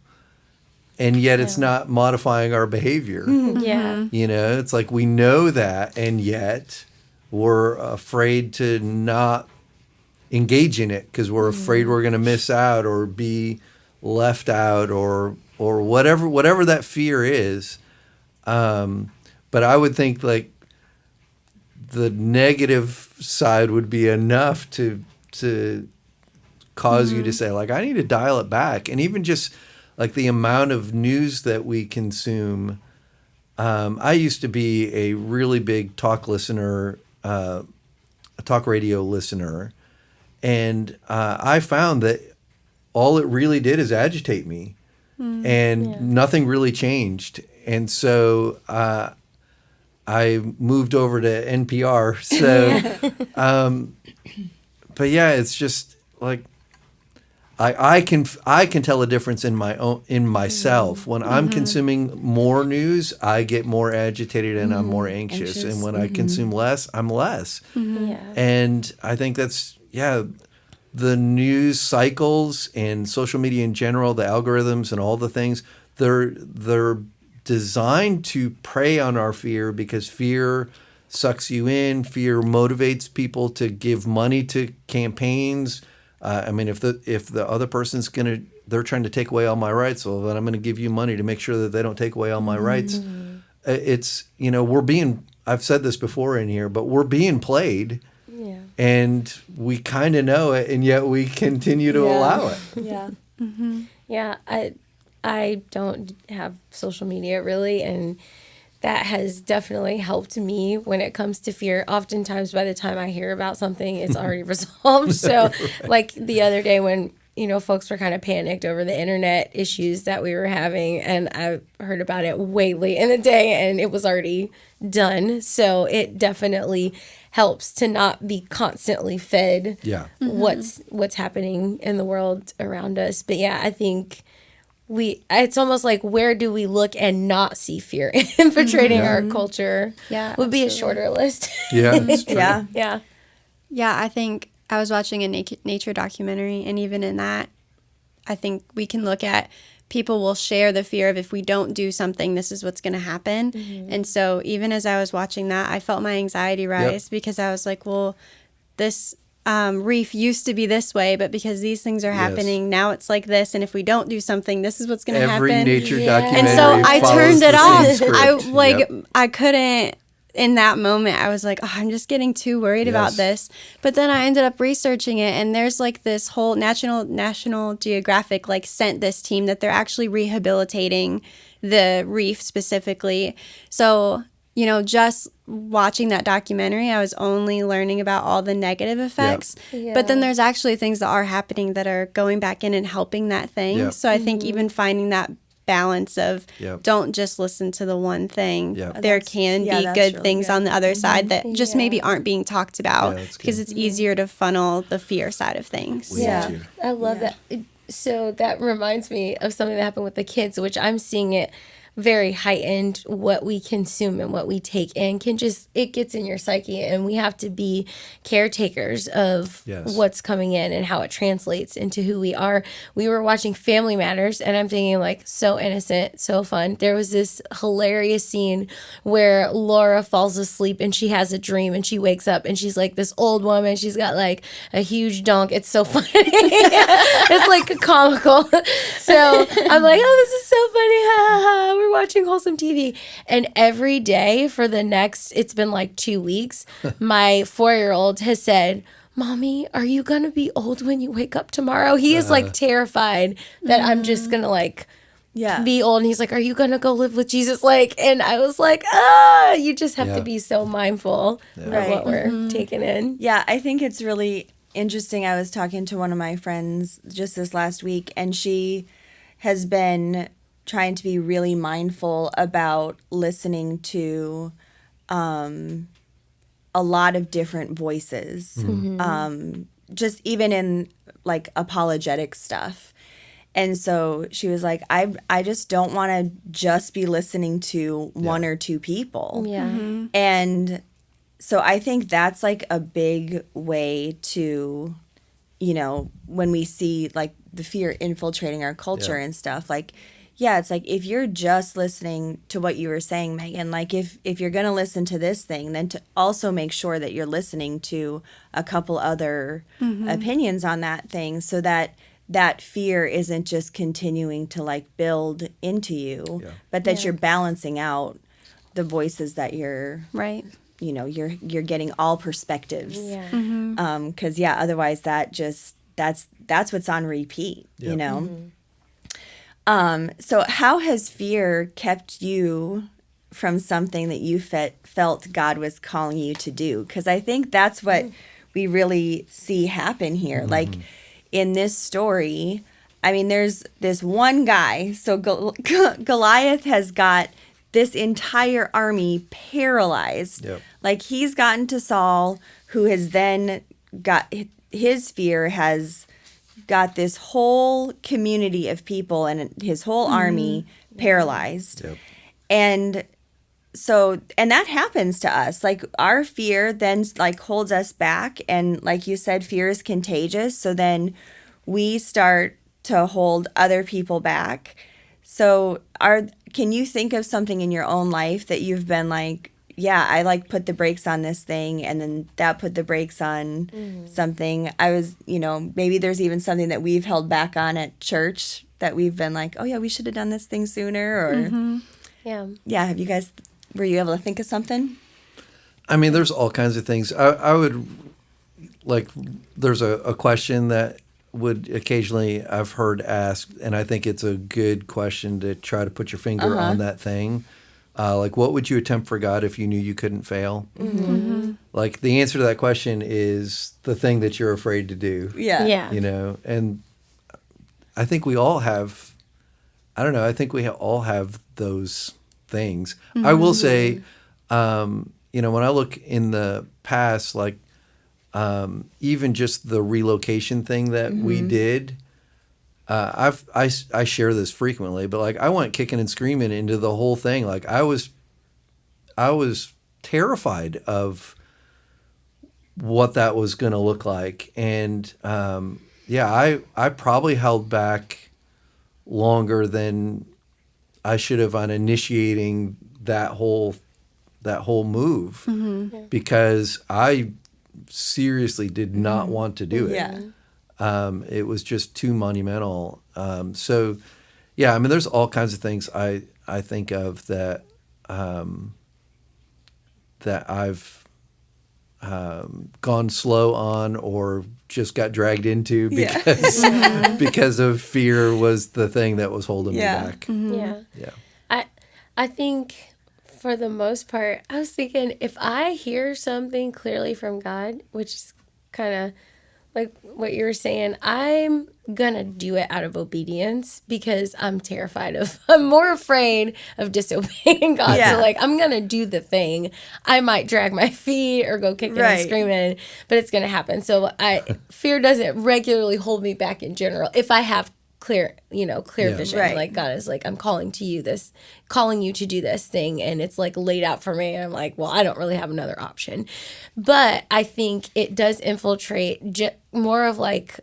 And yet it's not modifying our behavior. Yeah. You know, it's like we know that, and yet we're afraid to not engage in it because we're afraid we're going to miss out or be left out or whatever that fear is. But I would think, like, the negative side would be enough to cause you to say, like, I need to dial it back. And even just like the amount of news that we consume. I used to be a really big talk listener, a talk radio listener. And I found that all it really did is agitate me, and nothing really changed. And so I moved over to NPR. So, but yeah, it's just like I can tell a difference in myself when I'm consuming more news. I get more agitated and I'm more anxious. And when I consume less, I'm less. Yeah. And I think that's the news cycles and social media in general, the algorithms and all the things, they're designed to prey on our fear because fear sucks you in. Fear motivates people to give money to campaigns. I mean, if the other person's they're trying to take away all my rights, well, then I'm going to give you money to make sure that they don't take away all my rights. It's, I've said this before in here, but we're being played. Yeah. And we kind of know it, and yet we continue to allow it. Yeah. Yeah, I don't have social media really, and that has definitely helped me when it comes to fear. Oftentimes, by the time I hear about something, it's already resolved. So, like the other day when, folks were kind of panicked over the internet issues that we were having, and I heard about it way late in the day, and it was already done. So it definitely helps to not be constantly fed what's happening in the world around us. But yeah, I think it's almost like, where do we look and not see fear infiltrating our culture? Yeah, would be a shorter list. Yeah, that's true. Yeah. Yeah, I think I was watching a nature documentary, and even in that, I think we can look at people will share the fear of, if we don't do something, this is what's going to happen. And so even as I was watching that, I felt my anxiety rise because I was like, well, this reef used to be this way, but because these things are happening, now it's like this. And if we don't do something, this is what's going to happen. Every nature documentary. And so I turned it off. Script. I couldn't. In that moment, I was like, oh, I'm just getting too worried about this. But then I ended up researching it, and there's like this whole National Geographic sent this team that they're actually rehabilitating the reef specifically. So, just watching that documentary, I was only learning about all the negative effects. But then there's actually things that are happening that are going back in and helping that thing. So I think even finding that balance of don't just listen to the one thing. There can be good things on the other side that just maybe aren't being talked about because it's easier to funnel the fear side of things. I love that. So that reminds me of something that happened with the kids, which I'm seeing it very heightened. What we consume and what we take in it gets in your psyche, and we have to be caretakers of what's coming in and how it translates into who we are. We were watching Family Matters, and I'm thinking, so innocent, so fun. There was this hilarious scene where Laura falls asleep and she has a dream, and she wakes up and she's like this old woman. She's got a huge donk. It's so funny. It's comical. So I'm like, oh, this is so funny. Ha, ha, ha. We're watching wholesome TV. And every day for the next, it's been like 2 weeks, my 4-year-old has said, Mommy, are you going to be old when you wake up tomorrow? He is like terrified that I'm just going to like be old. And he's like, are you going to go live with Jesus? Like, and I was like, you just have to be so mindful of what we're taking in. Yeah, I think it's really interesting. I was talking to one of my friends just this last week, and she has been trying to be really mindful about listening to a lot of different voices, just even in like apologetic stuff. And so she was like, I just don't want to just be listening to one or two people. Yeah. And so I think that's like a big way to, you know, when we see like the fear infiltrating our culture and stuff, like, yeah, it's like if you're just listening to what you were saying, Megan, like if you're going to listen to this thing, then to also make sure that you're listening to a couple other opinions on that thing, so that that fear isn't just continuing to like build into you, but that you're balancing out the voices that you're you know, you're getting all perspectives. Because otherwise that's what's on repeat, you know. So how has fear kept you from something that you felt God was calling you to do? Because I think that's what we really see happen here. Like in this story, I mean, there's this one guy. So Goliath has got this entire army paralyzed. Like he's gotten to Saul, who has then got his fear has got this whole community of people and his whole army paralyzed. And so, and that happens to us. Like our fear then like holds us back. And like you said, fear is contagious. So then we start to hold other people back. So can you think of something in your own life that you've been like, yeah, I like put the brakes on this thing, and then that put the brakes on something. I was, you know, maybe there's even something that we've held back on at church that we've been like, oh yeah, we should have done this thing sooner. Or have you guys, were you able to think of something? I mean, there's all kinds of things. I would like, there's a question that would occasionally I've heard asked, and I think it's a good question to try to put your finger on that thing. Like, what would you attempt for God if you knew you couldn't fail? Like, the answer to that question is the thing that you're afraid to do. You know, and I think we all have, I don't know, I think we all have those things. I will say, you know, when I look in the past, like, even just the relocation thing that we did, I share this frequently, but like I went kicking and screaming into the whole thing. Like I was terrified of what that was going to look like. And, I probably held back longer than I should have on initiating that whole move because I seriously did not want to do it. It was just too monumental. I mean, there's all kinds of things I think of that that I've gone slow on or just got dragged into because of fear was the thing that was holding me back. I think for the most part, I was thinking if I hear something clearly from God, which is kind of like what you were saying, I'm going to do it out of obedience because I'm more afraid of disobeying God. So like, I'm going to do the thing. I might drag my feet or go kicking and screaming, but it's going to happen. So fear doesn't regularly hold me back in general. If I have clear vision, like God is like, I'm calling you to do this thing, and it's like laid out for me, and I'm like, well, I don't really have another option. But I think it does infiltrate more of like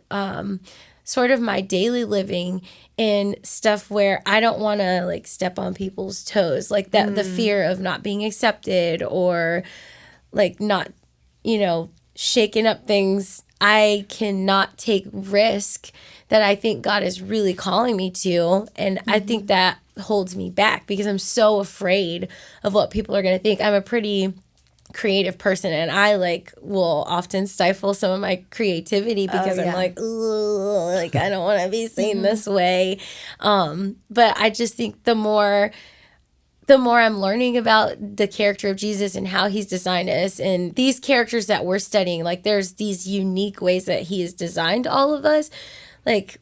sort of my daily living and stuff where I don't want to like step on people's toes, like that the fear of not being accepted or like not, shaking up things. I cannot take risk that I think God is really calling me to. And I think that holds me back because I'm so afraid of what people are going to think. I'm a pretty creative person, and I will often stifle some of my creativity because I'm like, ooh, like I don't want to be seen this way. But I just think the more I'm learning about the character of Jesus and how he's designed us and these characters that we're studying, like there's these unique ways that he has designed all of us. Like,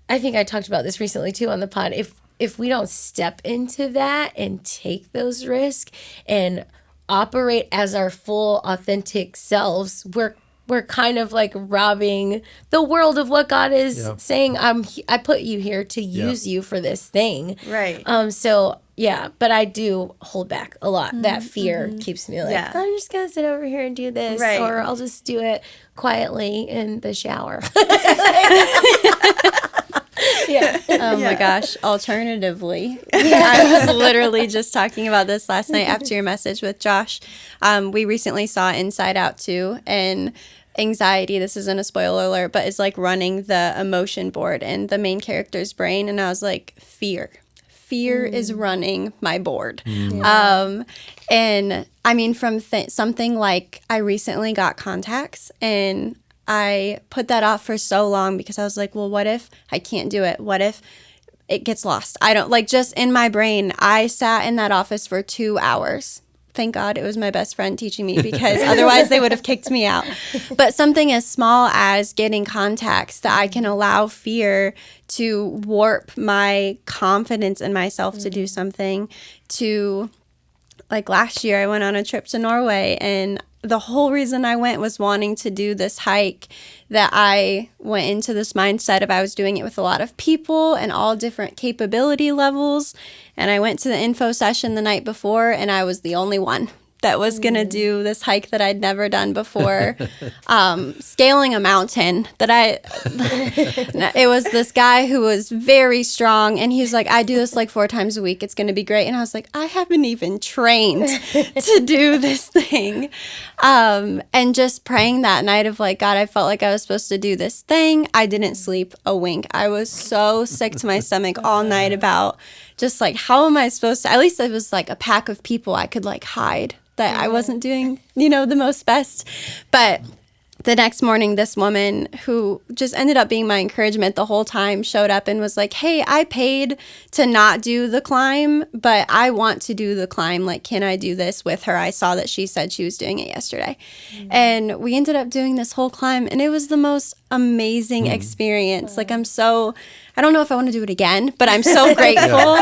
I think I talked about this recently too on the pod. If we don't step into that and take those risks and operate as our full authentic selves, we're kind of like robbing the world of what God is saying. I put you here to use you for this thing. Right. So yeah, but I do hold back a lot. That fear keeps me like, I'm just gonna sit over here and do this, or I'll just do it quietly in the shower. Oh my gosh. Alternatively, I was literally just talking about this last night after your message with Josh. We recently saw Inside Out 2, and anxiety, this isn't a spoiler alert, but it's like running the emotion board in the main character's brain. And I was like, fear is running my board. And I mean, from something like I recently got contacts, and I put that off for so long because I was like, well, what if I can't do it? What if it gets lost? I don't, like, just in my brain, I sat in that office for 2 hours. Thank God it was my best friend teaching me, because otherwise they would have kicked me out. But something as small as getting contacts, that I can allow fear to warp my confidence in myself to do something. To, like, last year I went on a trip to Norway, and the whole reason I went was wanting to do this hike that I went into this mindset of I was doing it with a lot of people and all different capability levels. And I went to the info session the night before, and I was the only one that was going to do this hike that I'd never done before. Scaling a mountain that it was this guy who was very strong, and he was like, I do this like 4 times a week. It's going to be great. And I was like, I haven't even trained to do this thing. And just praying that night of like, God, I felt like I was supposed to do this thing. I didn't sleep a wink. I was so sick to my stomach all night about just like, how am I supposed to, at least it was like a pack of people I could like hide that I wasn't doing, the most best. But the next morning, this woman who just ended up being my encouragement the whole time showed up and was like, hey, I paid to not do the climb, but I want to do the climb. Like, can I do this with her? I saw that she said she was doing it yesterday. And we ended up doing this whole climb, and it was the most amazing experience. Like, I don't know if I want to do it again, but I'm so grateful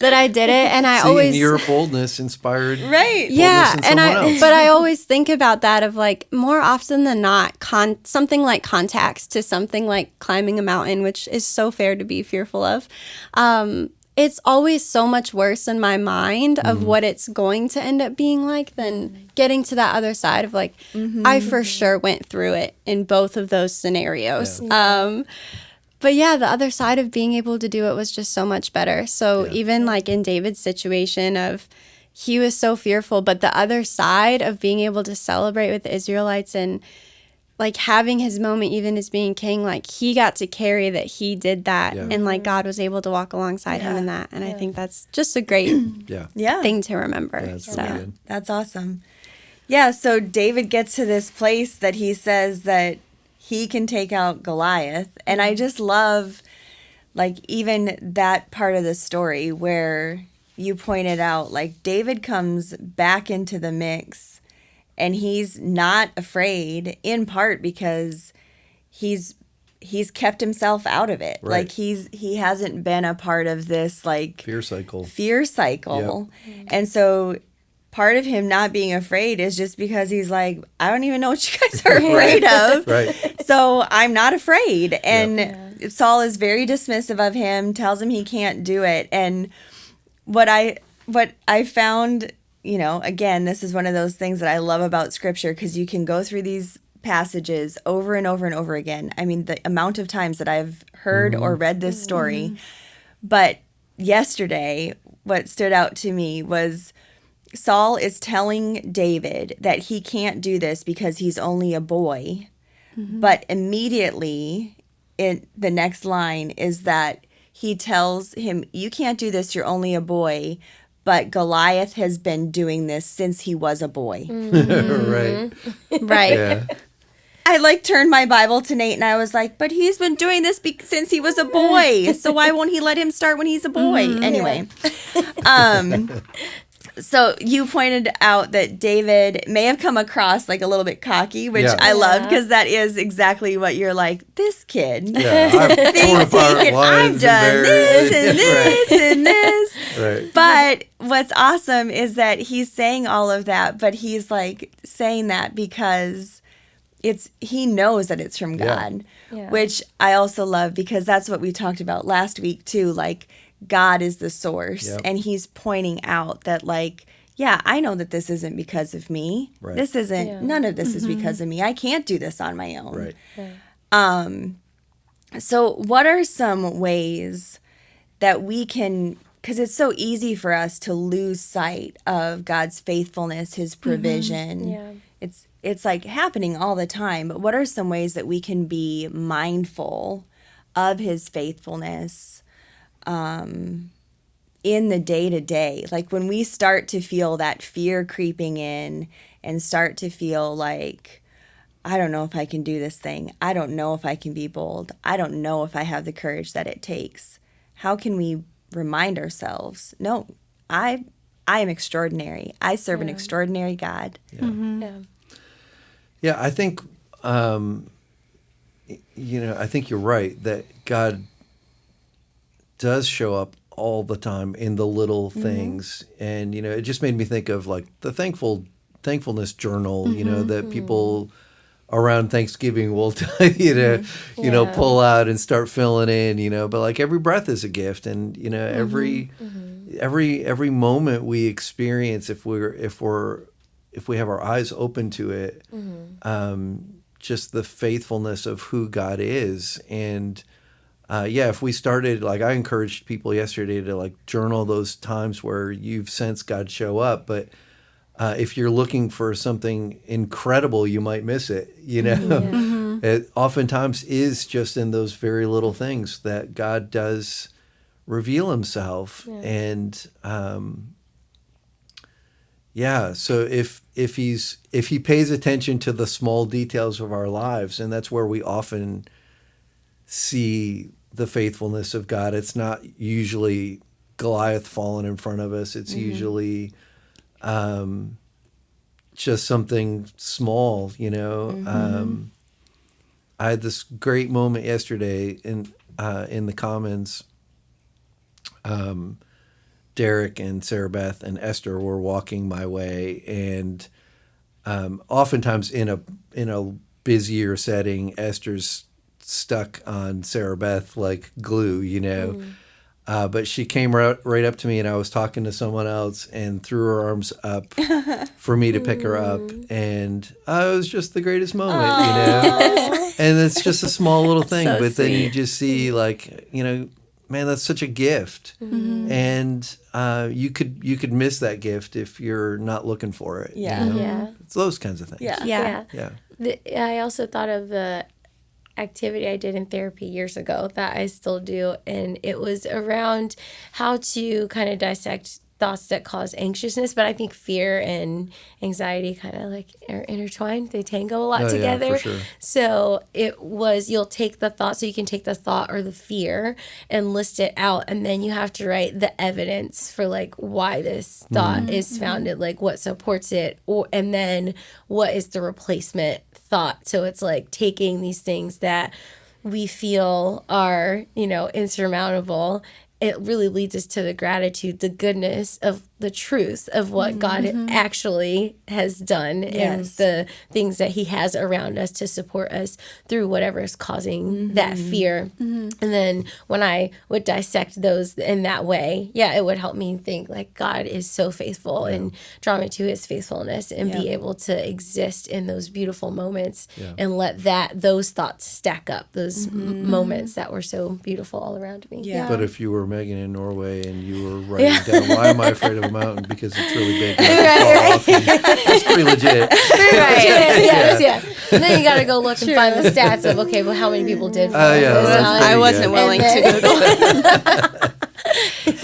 that I did it. And your boldness inspired right. Yeah. But I always think about that of like, more often than not, something like contacts to something like climbing a mountain, which is so fair to be fearful of. It's always so much worse in my mind of what it's going to end up being like than getting to that other side of like, I for sure went through it in both of those scenarios. Yeah. But yeah, the other side of being able to do it was just so much better. So even like in David's situation of, he was so fearful, but the other side of being able to celebrate with the Israelites and like having his moment even as being king, like he got to carry that he did that, and like God was able to walk alongside him in that. And I think that's just a great thing to remember. Yeah, that's awesome. Yeah, so David gets to this place that he says that he can take out Goliath. And I just love, like, even that part of the story where you pointed out, like, David comes back into the mix and he's not afraid, in part because he's kept himself out of it. Right. Like, he hasn't been a part of this, like, fear cycle. Yep. And so part of him not being afraid is just because he's like, I don't even know what you guys are afraid of. Right. So I'm not afraid. And Saul is very dismissive of him, tells him he can't do it. And what I found, again, this is one of those things that I love about Scripture, because you can go through these passages over and over and over again. I mean, the amount of times that I've heard or read this story. But yesterday, what stood out to me was Saul is telling David that he can't do this because he's only a boy. But immediately, the next line is that he tells him, you can't do this, you're only a boy. But Goliath has been doing this since he was a boy. Right. Right. Yeah. I turned my Bible to Nate and I was like, but he's been doing this since he was a boy. So why won't he let him start when he's a boy? Anyway. So you pointed out that David may have come across like a little bit cocky, which I love because that is exactly what you're like, this kid. Yeah, I've torn apart I've done this and this and this. Right. But what's awesome is that he's saying all of that, but he's like saying that because he knows that it's from God, which I also love because that's what we talked about last week too. Like, God is the source, and he's pointing out that, like, yeah, I know that this isn't because of me. Right. This isn't, none of this is because of me. I can't do this on my own. Right. So what are some ways that we can, because it's so easy for us to lose sight of God's faithfulness, his provision. Yeah. It's like happening all the time, but what are some ways that we can be mindful of his faithfulness in the day-to-day? Like when we start to feel that fear creeping in and start to feel like, I don't know if I can do this thing. I don't know if I can be bold. I don't know if I have the courage that it takes. How can we remind ourselves, no, I am extraordinary. I serve an extraordinary God. Yeah, I think, I think you're right that God does show up all the time in the little things. And, it just made me think of like the thankfulness journal, that people around Thanksgiving will, pull out and start filling in, but like every breath is a gift. And, every moment we experience, if we have our eyes open to it, just the faithfulness of who God is. And if we started, like I encouraged people yesterday to like journal those times where you've sensed God show up, but if you're looking for something incredible, you might miss it. It oftentimes is just in those very little things that God does reveal himself. And so if he pays attention to the small details of our lives, and that's where we often see the faithfulness of God. It's not usually Goliath falling in front of us. It's usually just something small, I had this great moment yesterday in the Commons. Derek and Sarah Beth and Esther were walking my way, and oftentimes in a busier setting, Esther's stuck on Sarah Beth like glue, but she came right up to me, and I was talking to someone else and threw her arms up for me to pick her up, and it was just the greatest moment, And it's just a small little thing, so but then you just see like, man, that's such a gift, and you could miss that gift if you're not looking for it. It's those kinds of things. I also thought of the activity I did in therapy years ago that I still do, and it was around how to kind of dissect thoughts that cause anxiousness, but I think fear and anxiety kind of like are intertwined. They tango a lot together. Yeah, for sure. So it was, you'll take the thought, so you can take the thought or the fear and list it out, and then you have to write the evidence for like why this thought is founded, like what supports it, and then what is the replacement thought. So it's like taking these things that we feel are, insurmountable. It really leads us to the gratitude, the goodness of the truth of what God actually has done and the things that he has around us to support us through whatever is causing that fear. And then when I would dissect those in that way, it would help me think like God is so faithful and draw me to his faithfulness and be able to exist in those beautiful moments and let those thoughts stack up, those moments that were so beautiful all around me. But if you were Megan in Norway, and you were writing down, why am I afraid of a mountain? Because it's really big. It's pretty legit. Yes. And then you got to go look and find the stats of, okay, well, how many people did follow this? I wasn't willing to Google.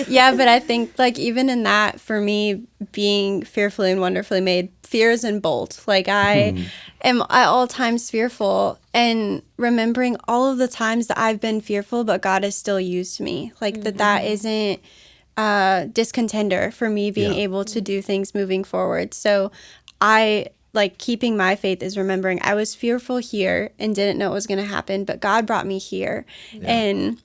Yeah, but I think, like, even in that, for me, being fearfully and wonderfully made, fear isn't bold. Like, I am at all times fearful, and remembering all of the times that I've been fearful, but God has still used me. Like, that isn't discontender for me being able to do things moving forward. So like, keeping my faith is remembering I was fearful here and didn't know it was going to happen, but God brought me here. And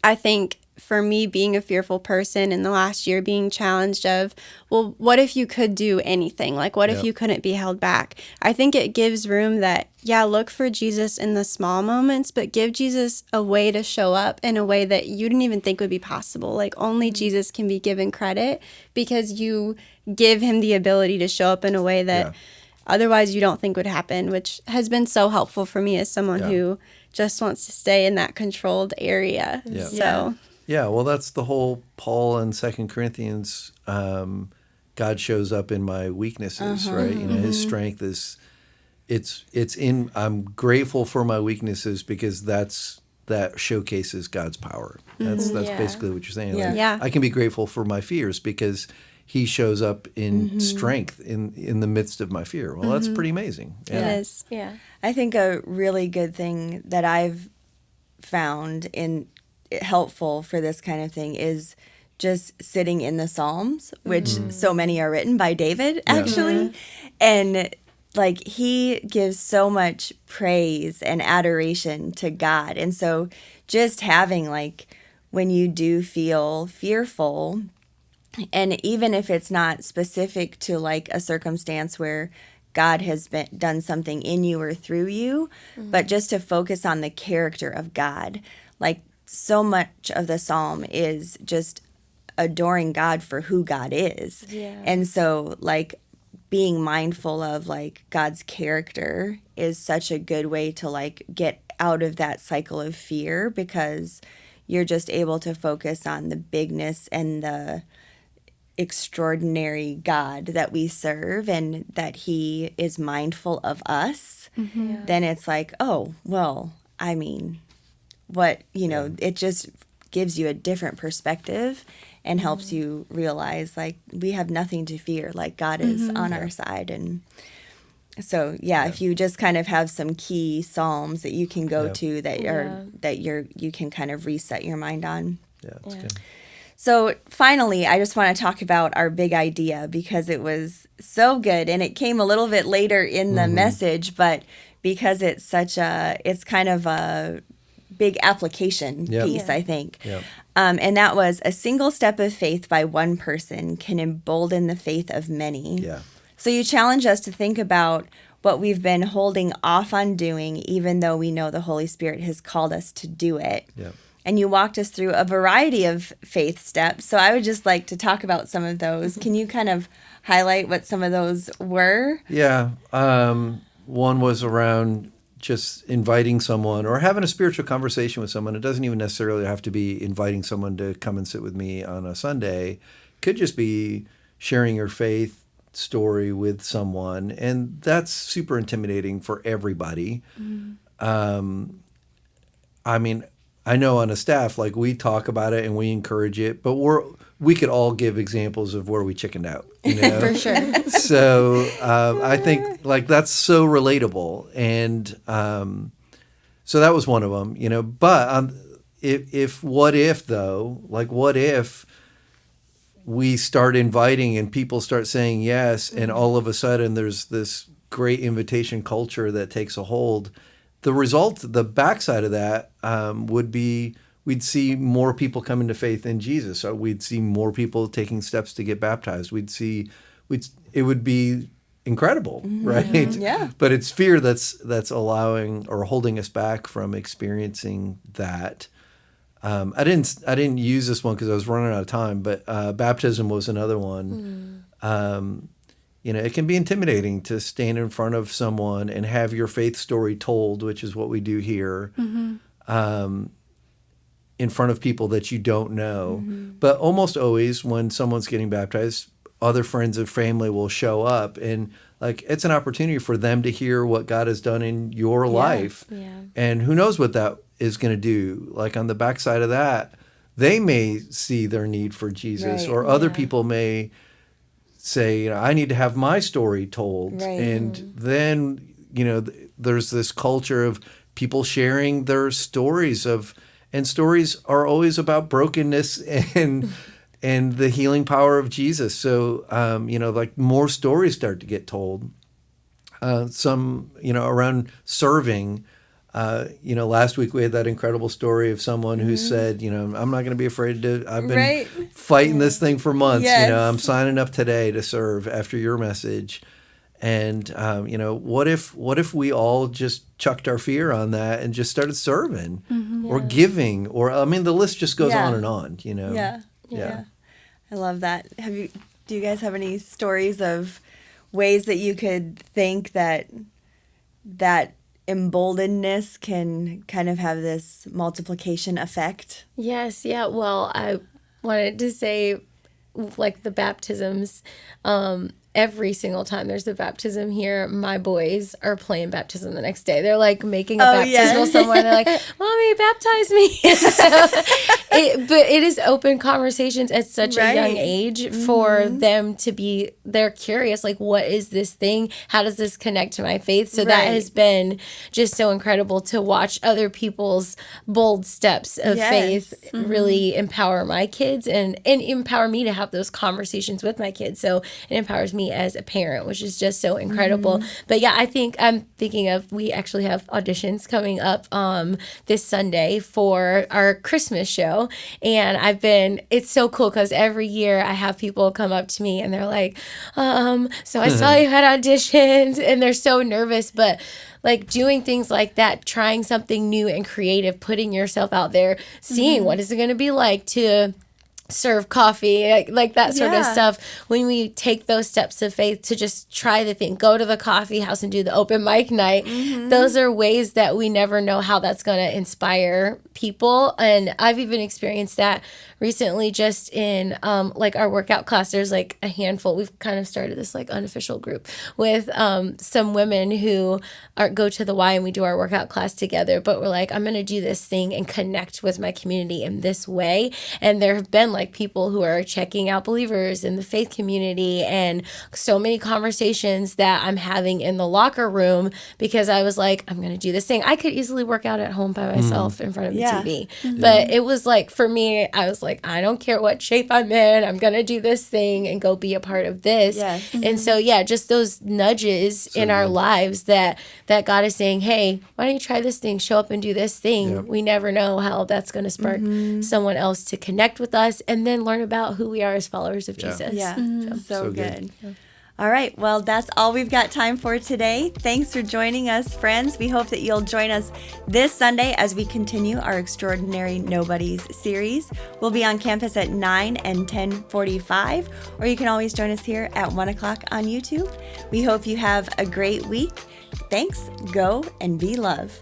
I think for me, being a fearful person in the last year, being challenged of, well, what if you could do anything? Like, what if you couldn't be held back? I think it gives room that, look for Jesus in the small moments, but give Jesus a way to show up in a way that you didn't even think would be possible. Like, only Jesus can be given credit because you give him the ability to show up in a way that otherwise you don't think would happen, which has been so helpful for me as someone who just wants to stay in that controlled area. Yeah, well, that's the whole Paul in 2 Corinthians. God shows up in my weaknesses, right? You know, his strength is, it's in, I'm grateful for my weaknesses because that showcases God's power. That's basically what you're saying. Like, I can be grateful for my fears because he shows up in strength in the midst of my fear. Well, that's pretty amazing. It is. Yeah. I think a really good thing that I've found helpful for this kind of thing is just sitting in the Psalms, which so many are written by David, actually. And like, he gives so much praise and adoration to God. And so just having, like, when you do feel fearful, and even if it's not specific to like a circumstance where God has done something in you or through you, but just to focus on the character of God. Like, so much of the psalm is just adoring God for who God is. And so, like, being mindful of like God's character is such a good way to like get out of that cycle of fear, because you're just able to focus on the bigness and the extraordinary God that we serve, and that he is mindful of us. Then it's like, oh, well, I mean, what, you know, it just gives you a different perspective and helps you realize, like, we have nothing to fear. Like, God is on our side. And so, if you just kind of have some key psalms that you can go to that you can kind of reset your mind on. That's good. So finally, I just want to talk about our big idea, because it was so good, and it came a little bit later in the message, but because it's kind of a big application piece, I think. And that was, a single step of faith by one person can embolden the faith of many. So you challenge us to think about what we've been holding off on doing, even though we know the Holy Spirit has called us to do it. And you walked us through a variety of faith steps. So I would just like to talk about some of those. Can you kind of highlight what some of those were? One was around just inviting someone or having a spiritual conversation with someone. It doesn't even necessarily have to be inviting someone to come and sit with me on a Sunday. It could just be sharing your faith story with someone. And that's super intimidating for everybody. I mean, I know on a staff, like, we talk about it and we encourage it, but we could all give examples of where we chickened out, you know? For sure. So I think, like, that's so relatable. And so that was one of them, you know. But what if we start inviting and people start saying yes, and all of a sudden there's this great invitation culture that takes a hold? The result, the backside of that would be we'd see more people come into faith in Jesus. So we'd see more people taking steps to get baptized. It would be incredible, right? But it's fear that's allowing or holding us back from experiencing that. I didn't use this one because I was running out of time, but baptism was another one. You know, it can be intimidating to stand in front of someone and have your faith story told, which is what we do here. in front of people that you don't know. But almost always when someone's getting baptized, other friends and family will show up, and like it's an opportunity for them to hear what God has done in your life. Yeah. And who knows what that is going to do. Like on the backside of that, they may see their need for Jesus, Right, or other people may say, you know, I need to have my story told. Right. And then, you know, there's this culture of people sharing their stories and stories are always about brokenness and the healing power of Jesus. So, you know, like more stories start to get told. Some, you know, around serving. You know, last week we had that incredible story of someone who said, you know, I'm not going to be afraid to, I've been fighting this thing for months. Yes. You know, I'm signing up today to serve after your message. And, you know, what if we all just chucked our fear on that and just started serving or giving, or, I mean, the list just goes on and on, you know? Yeah. I love that. Do you guys have any stories of ways that you could think that emboldenedness can kind of have this multiplication effect? Yes, yeah. Well, I wanted to say, like the baptisms, every single time there's a baptism here, my boys are playing baptism the next day. They're like making a baptismal somewhere. They're like, Mommy, baptize me. But it is open conversations at such a young age for them to be, they're curious, like, what is this thing? How does this connect to my faith? So that has been just so incredible to watch other people's bold steps of faith really empower my kids and empower me to have those conversations with my kids. So it empowers me as a parent, which is just so incredible. But yeah, I think I'm thinking of, we actually have auditions coming up this Sunday for our Christmas show. And it's so cool because every year I have people come up to me and they're like, so I saw you had auditions, and they're so nervous, but like doing things like that, trying something new and creative, putting yourself out there, seeing what is it going to be like to serve coffee, like that sort of stuff. When we take those steps of faith to just try the thing, go to the coffee house and do the open mic night, those are ways that we never know how that's going to inspire people. And I've even experienced that recently just in like our workout class. There's like a handful, we've kind of started this like unofficial group with some women who go to the Y, and we do our workout class together, but we're like, I'm going to do this thing and connect with my community in this way. And there have been like people who are checking out Believers in the faith community, and so many conversations that I'm having in the locker room because I was like, I'm going to do this thing. I could easily work out at home by myself in front of the TV. But it was like, for me, I was like, I don't care what shape I'm in. I'm going to do this thing and go be a part of this. And so, yeah, just those nudges in our lives that God is saying, hey, why don't you try this thing? Show up and do this thing. We never know how that's going to spark someone else to connect with us and then learn about who we are as followers of Jesus. So good. All right. Well, that's all we've got time for today. Thanks for joining us, friends. We hope that you'll join us this Sunday as we continue our Extraordinary Nobodies series. We'll be on campus at 9 and 10:45, or you can always join us here at 1 o'clock on YouTube. We hope you have a great week. Thanks. Go and be love.